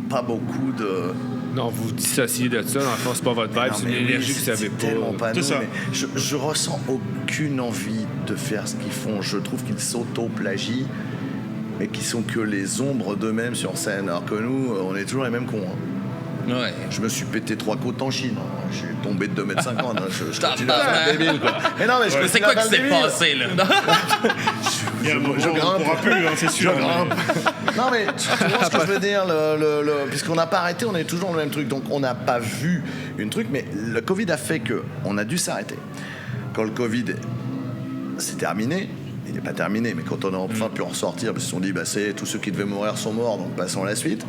pas beaucoup de. Non, vous vous dissociez de ça. Dans le fond, c'est pas votre vibe, c'est une énergie que vous savez pas. Tellement pas nous, mais je ressens aucune envie de faire ce qu'ils font. Je trouve qu'ils s'auto-plagient, mais qu'ils sont que les ombres d'eux-mêmes sur scène. Alors que nous, on est toujours les mêmes cons. Hein. Ouais. Je me suis pété 3 côtes en Chine. Je suis tombé de 2,50 m. Je continue à faire un débile, quoi. Mais non, mais je c'est quoi qui s'est passé, là? Je grimpe. On pourra plus, hein, c'est sûr. Non, mais tu vois ce que je veux dire, puisqu'on n'a pas arrêté, on est toujours dans le même truc. Donc, on n'a pas vu une truc, mais le Covid a fait qu'on a dû s'arrêter. Quand le Covid s'est terminé, il n'est pas terminé, mais quand on a enfin pu en ressortir, parce qu'ils se sont dit, c'est tous ceux qui devaient mourir sont morts, donc passons à la suite.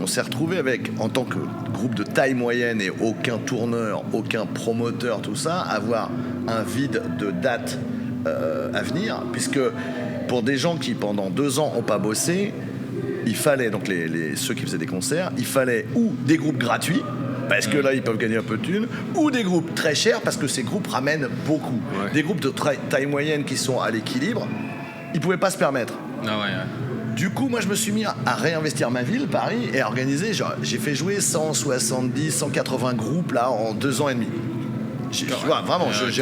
On s'est retrouvé avec, en tant que groupe de taille moyenne et aucun tourneur, aucun promoteur, tout ça, avoir un vide de date à venir, puisque pour des gens qui pendant 2 ans n'ont pas bossé, il fallait, donc ceux qui faisaient des concerts, il fallait ou des groupes gratuits, parce que là ils peuvent gagner un peu de thunes, ou des groupes très chers, parce que ces groupes ramènent beaucoup. Des groupes de taille moyenne qui sont à l'équilibre, ils ne pouvaient pas se permettre. Du coup, moi, je me suis mis à réinvestir ma ville, Paris, et à organiser. J'ai fait jouer 170, 180 groupes là en 2 ans et demi. J'ai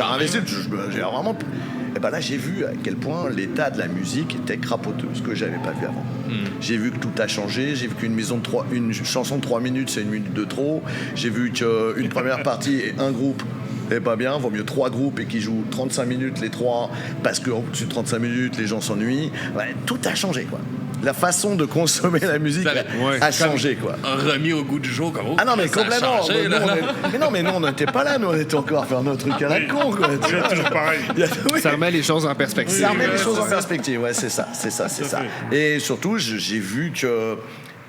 réinvesti. J'ai vraiment. Et ben là, j'ai vu à quel point l'état de la musique était crapoteux, ce que j'avais pas vu avant. J'ai vu que tout a changé. J'ai vu qu'une chanson de 3 minutes, c'est 1 minute de trop. J'ai vu qu'une première partie et un groupe. Et pas bien, vaut mieux 3 groupes et qui jouent 35 minutes les 3 parce qu'en plus de 35 minutes les gens s'ennuient. Tout a changé, quoi. La façon de consommer la musique a changé, quoi. Remis au goût du jour, comme Ah non, mais complètement. Mais nous, on n'était pas là. Nous, on était encore à faire notre truc à la con, quoi. C'est toujours pareil. Ça remet les choses en perspective. Ça remet les choses en perspective, ouais, c'est ça. Et surtout, j'ai vu qu'il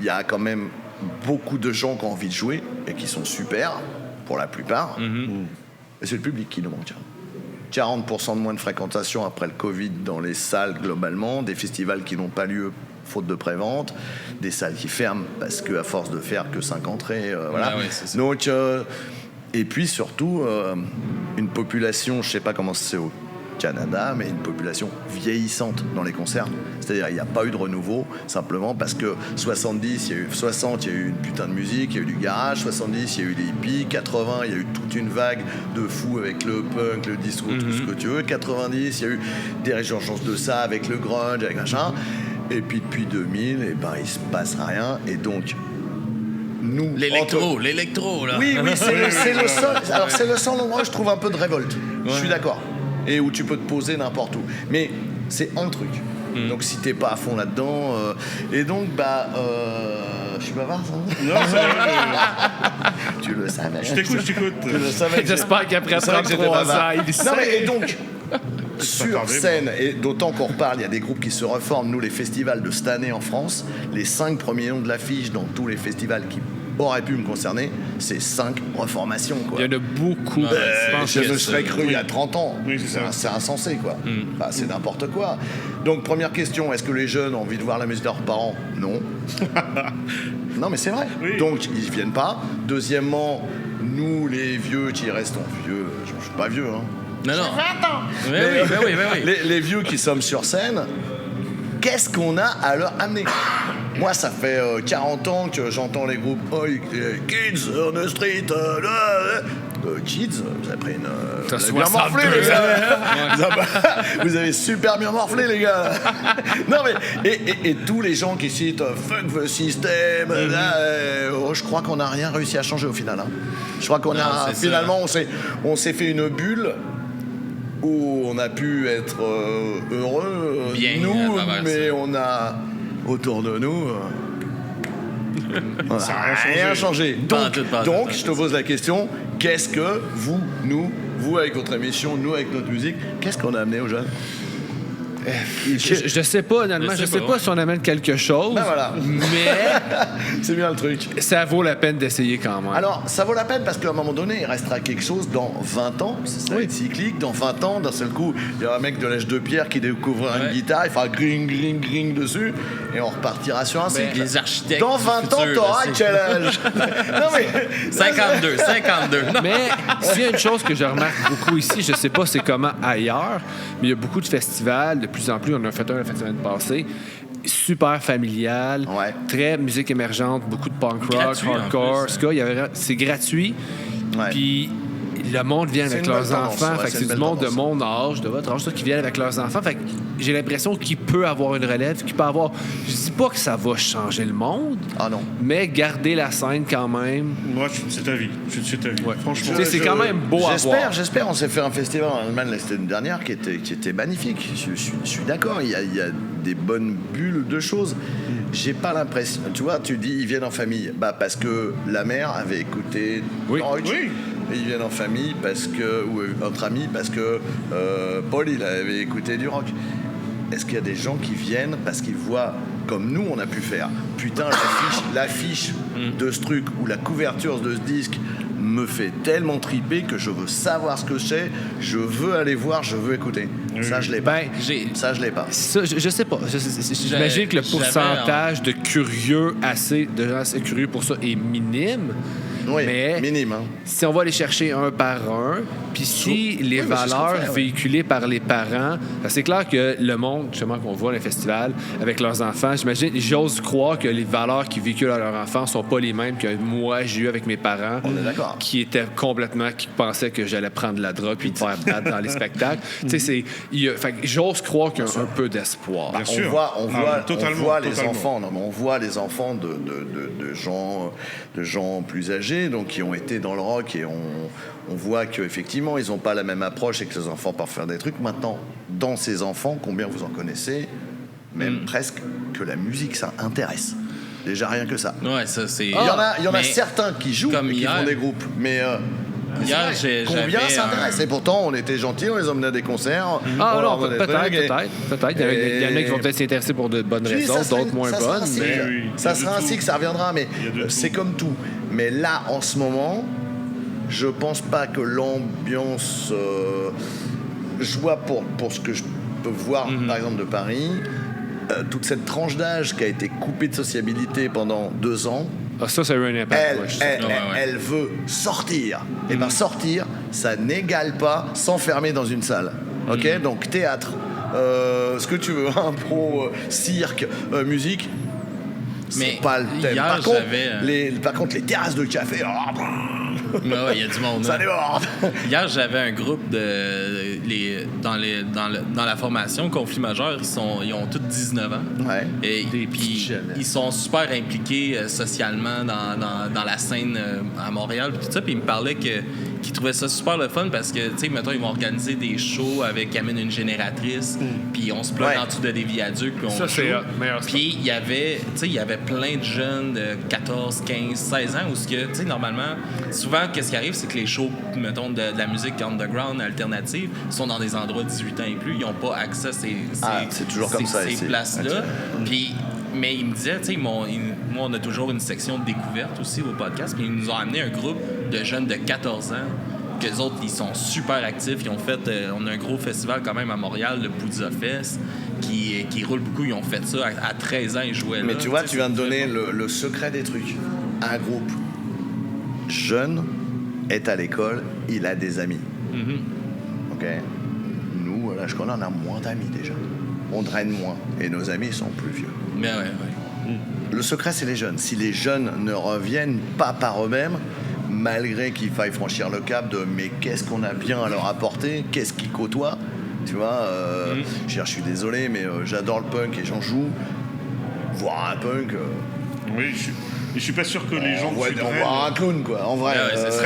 y a quand même beaucoup de gens qui ont envie de jouer et qui sont super, pour la plupart. Et c'est le public qui nous manque. 40% de moins de fréquentation après le Covid dans les salles globalement, des festivals qui n'ont pas lieu faute de prévente, des salles qui ferment parce qu'à force de faire que 5 entrées, voilà. Donc, et puis surtout, une population, je ne sais pas comment c'est au Canada, mais une population vieillissante dans les concerts. C'est-à-dire il n'y a pas eu de renouveau, simplement parce que 60, il y a eu une putain de musique, il y a eu du garage, 70, il y a eu les hippies, 80, il y a eu toute une vague de fous avec le punk, le disco, tout ce que tu veux, 90, il y a eu des résurgences de ça avec le grunge, avec machin, et puis depuis 2000, il se passe rien, et donc nous... L'électro, là. Oui, c'est le seul... Alors c'est le seul endroit où je trouve un peu de révolte, je suis d'accord. Et où tu peux te poser n'importe où. Mais c'est un truc. Donc si t'es pas à fond là-dedans... Et donc, je suis bavard, ça. Non, tu le savais. Je t'écoute. Tu le savais. J'espère qu'après 33 ans, il sait. Non, mais et donc... Sur scène, et d'autant qu'on reparle, il y a des groupes qui se reforment. Nous, les festivals de cette année en France, les 5 premiers noms de l'affiche dans tous les festivals qui auraient pu me concerner, c'est 5 reformations, quoi. Il y en a beaucoup. Je me serais cru il y a 30 ans. Oui, c'est insensé, quoi. C'est n'importe quoi. Donc, première question, est-ce que les jeunes ont envie de voir la musique de leurs parents? Non. Non, mais c'est vrai. Oui. Donc, ils viennent pas. Deuxièmement, nous, les vieux qui restons vieux, je suis pas vieux, hein. Non. Oui. Les vieux qui sommes sur scène, qu'est-ce qu'on a à leur amener? Moi, ça fait 40 ans que j'entends les groupes Kids on the Street. Kids, vous avez pris T'as vous avez bien 62, morflé, les gars. Vous avez super bien morflé, les gars. Non, mais et tous les gens qui citent Fuck the System, là, je crois qu'on n'a rien réussi à changer au final. Hein. Je crois qu'on a finalement, on s'est fait une bulle où on a pu être heureux, bien, nous, mais on a autour de nous. Ça n'a rien changé. Donc, je te pose la question, qu'est-ce que vous avec votre émission, nous avec notre musique, qu'est-ce qu'on a amené aux jeunes? Je sais pas, honnêtement. Je sais pas si on amène quelque chose. Ben voilà. Mais c'est bien le truc. Ça vaut la peine d'essayer quand même. Alors, ça vaut la peine parce qu'à un moment donné, il restera quelque chose dans 20 ans. Ça va être cyclique. Dans 20 ans, d'un seul coup, il y aura un mec de l'âge de pierre qui découvrira une guitare, il fera gring, gring, gring dessus et on repartira sur un cycle. Les architectes. Dans 20 ans, t'auras quel âge? Non, mais 52. Non. Mais s'il y a une chose que je remarque beaucoup ici, je sais pas c'est comment ailleurs, mais il y a beaucoup de festivals. De plus en plus, on en a fait un la semaine passée. Super familial, très musique émergente, beaucoup de punk rock, gratuit, hardcore, ska. C'est gratuit. Puis le monde vient avec leurs enfants. Fait que c'est du monde de mon âge, de votre âge, qui viennent avec leurs enfants. Fait que j'ai l'impression qu'il peut avoir une relève, qu'il peut avoir. Je dis pas que ça va changer le monde. Ah non. Mais garder la scène quand même. Moi, c'est ta vie. C'est ta vie. Ouais. Franchement. C'est quand même beau à voir. J'espère. On s'est fait un festival en Allemagne la semaine dernière qui était magnifique. Je suis d'accord. Il y a des bonnes bulles de choses. J'ai pas l'impression. Tu vois, tu dis ils viennent en famille. Bah parce que la mère avait écouté. Oui. Et ils viennent en famille ou entre amis parce que Paul il avait écouté du rock. Est-ce qu'il y a des gens qui viennent parce qu'ils voient comme nous on a pu faire? Putain, l'affiche de ce truc ou la couverture de ce disque me fait tellement triper que je veux savoir ce que c'est, je veux aller voir, je veux écouter. Ça, je l'ai pas. Ça, je l'ai pas. Ça, je sais pas. J'imagine que le pourcentage de curieux, de gens assez curieux pour ça est minime. Oui, mais minime. Hein. Si on va aller chercher un par un, puis si les valeurs véhiculées par les parents, c'est clair que le monde, justement, qu'on voit dans les festivals avec leurs enfants, j'ose croire que les valeurs qu'ils véhiculent à leurs enfants sont pas les mêmes que moi j'ai eu avec mes parents. On est d'accord. Qui pensaient que j'allais prendre la drogue puis me faire battre dans les spectacles. Tu sais, j'ose croire qu'il y a un peu d'espoir. Bah, on voit les enfants. Non, mais on voit les enfants de gens plus âgés. Donc qui ont été dans le rock et on voit qu'effectivement ils n'ont pas la même approche et que les enfants peuvent faire des trucs. Maintenant, dans ces enfants, combien vous en connaissez, même presque, que la musique ça intéresse. Déjà rien que ça. Ouais, ça c'est. Il y en a certains qui jouent et qui font des groupes, mais hier, combien s'intéressent? Et pourtant, on était gentils, on les emmenait à des concerts. Peut-être. Il y en a qui vont peut-être s'intéresser pour de bonnes raisons, d'autres moins bonnes. Ça sera ainsi que ça reviendra, mais c'est comme tout. Mais là, en ce moment, je pense pas que l'ambiance. Je vois pour ce que je peux voir, par exemple, de Paris, toute cette tranche d'âge qui a été coupée de sociabilité pendant 2 ans. Ça a eu un impact. Elle veut sortir. Et bien, sortir, ça n'égale pas s'enfermer dans une salle. OK? Donc, théâtre, ce que tu veux, impro, cirque, musique. C'est pas le thème. Par contre, les terrasses de café. Il y a du monde. Ça déborde. Hier, j'avais un groupe dans la formation Conflit majeur. Ils ont tous 19 ans. Ouais. Et puis, ils sont super impliqués socialement dans la scène à Montréal. Tout ça. Puis ils me parlaient qu'ils trouvaient ça super le fun parce que, tu sais, mettons, ils vont organiser des shows avec amène une génératrice. Puis on se bloque en dessous de des viaducs. Puis on joue. Puis il y avait plein de jeunes de 14, 15, 16 ans où, tu sais, normalement, souvent, qu'est-ce qui arrive, c'est que les shows, mettons, de la musique underground, alternative, sont dans des endroits de 18 ans et plus. Ils n'ont pas accès à c'est toujours comme ça, ces places-là. Puis, mais ils me disaient, tu sais, moi, on a toujours une section de découverte aussi au podcast, puis ils nous ont amené un groupe de jeunes de 14 ans. Qu'eux autres, ils sont super actifs. Ils ont fait, on a un gros festival quand même à Montréal, le Poudza Fest, qui roule beaucoup. Ils ont fait ça à 13 ans, ils jouaient là. Mais tu vois, tu viens de donner le secret des trucs. Un groupe jeune est à l'école, il a des amis. OK? Nous, là, je connais, on a moins d'amis déjà. On draine moins. Et nos amis sont plus vieux. Mais ouais. Le secret, c'est les jeunes. Si les jeunes ne reviennent pas par eux-mêmes, malgré qu'il faille franchir le cap de mais qu'est-ce qu'on a bien à leur apporter, qu'est-ce qu'ils côtoient, tu vois. Je suis désolé, mais j'adore le punk et j'en joue. Voir un punk. Oui, je suis pas sûr que les gens. On voit un clown, quoi, en vrai.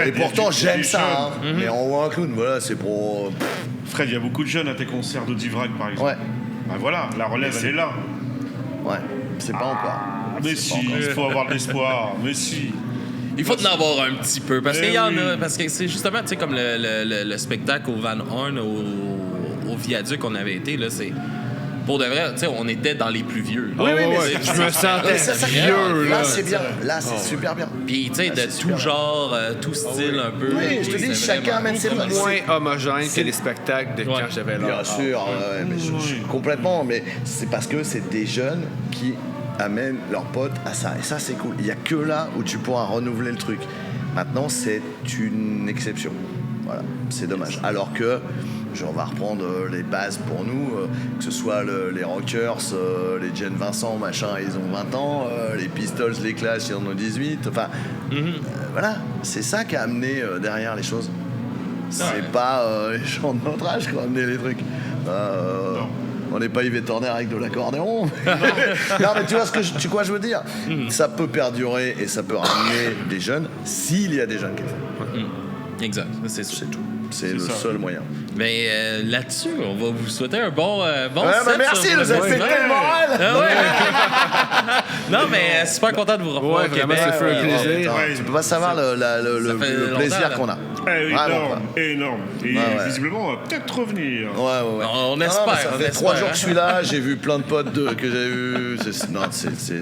Et pourtant, j'aime ça, hein, mais on voit un clown, voilà, c'est pour. Fred, il y a beaucoup de jeunes à tes concerts de Divrac, par exemple. Ouais. Ben voilà, la relève, elle est là. Ouais, c'est pas encore. Mais si, il faut avoir de l'espoir. Mais si. Il faut en avoir un petit peu. Parce qu'il y en a. Parce que c'est justement, tu sais, comme le spectacle au Van Horn, au Viaduc qu'on avait été, là, c'est. Pour de vrai, tu sais, on était dans les plus vieux. Oui, mais je me sentais vieux. Là, c'est bien. Là, c'est super bien. Puis, tu sais, de tout genre, tout style un peu. Oui, je te dis, chacun amène ses moins homogène que les spectacles de quand j'avais l'âge. Bien sûr, mais complètement. Mais c'est parce que c'est des jeunes qui amènent leurs potes à ça. Et ça, c'est cool. Il n'y a que là où tu pourras renouveler le truc. Maintenant, c'est une exception. Voilà, c'est dommage. Alors que... on va reprendre les bases pour nous, que ce soit les Rockers, les Jane Vincent, machin, ils ont 20 ans, les Pistols, les Clash, ils en ont 18. Enfin, voilà, c'est ça qui a amené derrière les choses. C'est pas les gens de notre âge qui ont amené les trucs. On n'est pas Yves Torner avec de l'accordéon. Non, mais tu vois tu quoi je veux dire. Ça peut perdurer et ça peut ramener des jeunes s'il y a des jeunes qui le font. Exact, c'est tout. C'est le seul moyen. Mais là-dessus, on va vous souhaiter un bon set. Merci, vous avez fait le moral. Non, mais super content de vous revoir au Québec. Ça fait un plaisir. Tu peux pas savoir le plaisir qu'on a. Énorme. Et visiblement, on va peut-être revenir. Ouais. On espère. Ça fait 3 jours que je suis là, j'ai vu plein de potes que j'avais vus.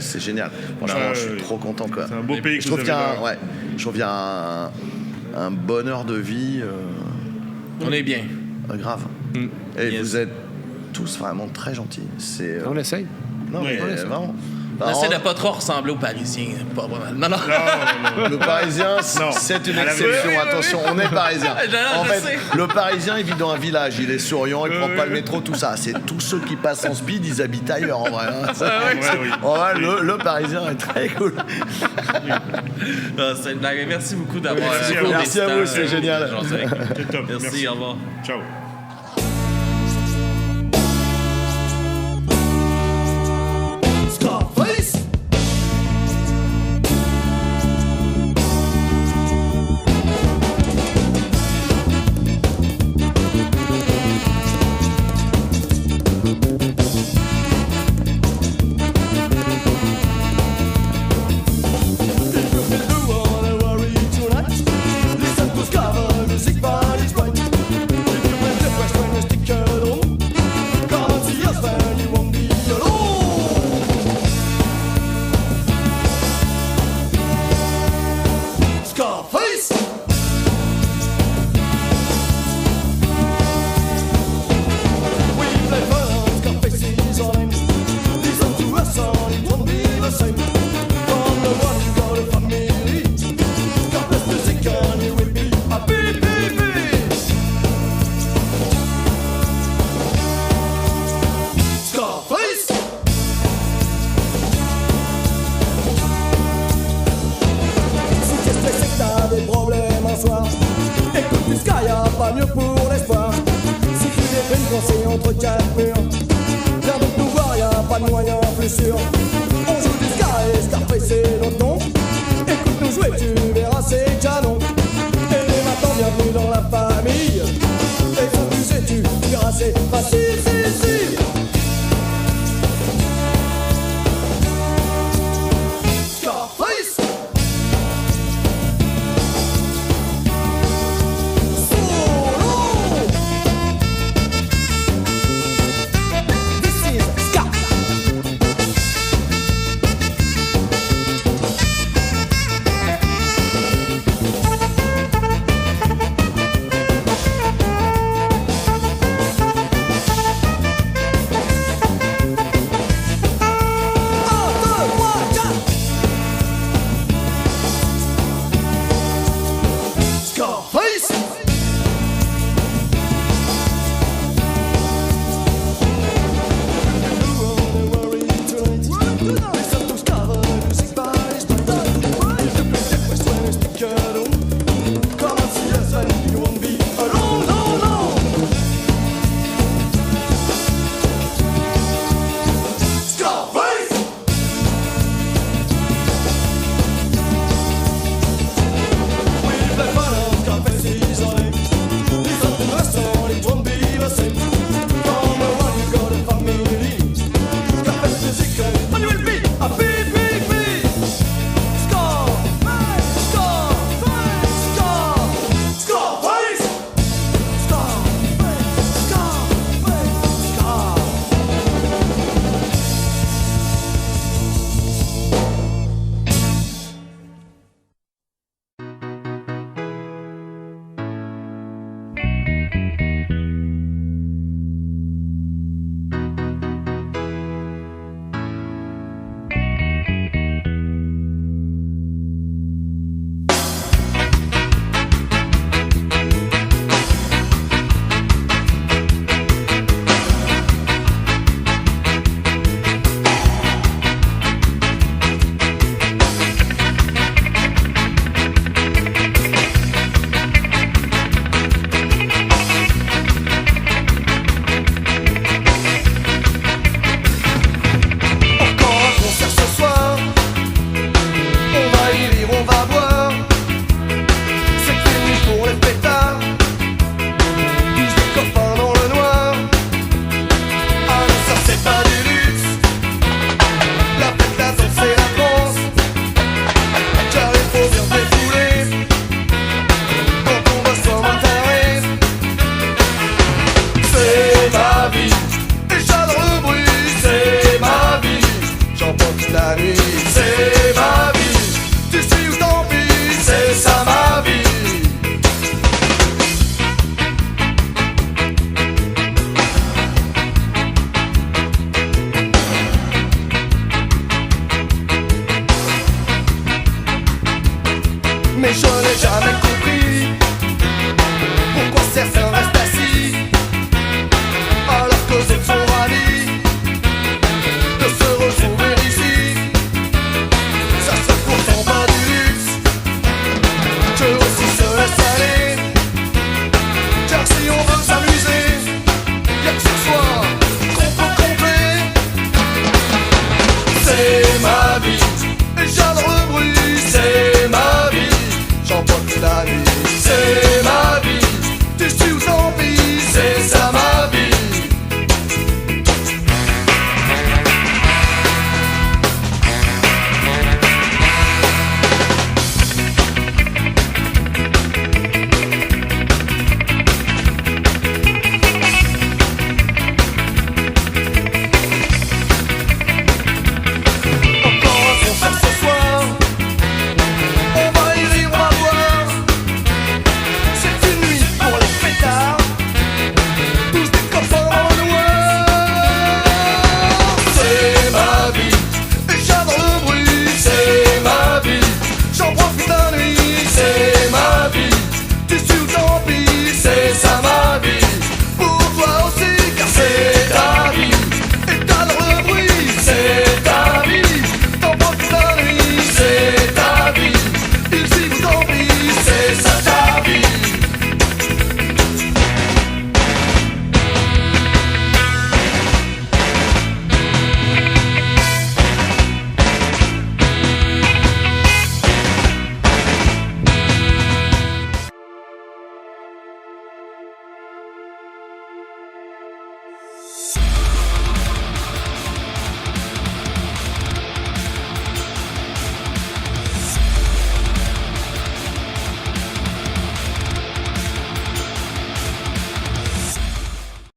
C'est génial. Franchement, je suis trop content, quoi. C'est un beau pays que vous avez là. Je trouve qu'il y a un bonheur de vie. On est bien. Grave. Et vous êtes tous vraiment très gentils. On essaye. Non, mais vraiment. On essaie de pas trop ressembler aux Parisiens. Pas vraiment. Non. Le Parisien, c'est une exception. Attention, on est Parisien. En fait, le Parisien, il vit dans un village. Il est souriant, il prend pas le métro, tout ça. C'est tous ceux qui passent en speed, ils habitent ailleurs, en vrai. Le Parisien est très cool. C'est une blague. Merci beaucoup d'avoir... Merci à vous, c'est génial. Merci, au revoir. Ciao. c'est ma vie. Et Charles Rebruit, c'est ma vie. J'en porte la nuit.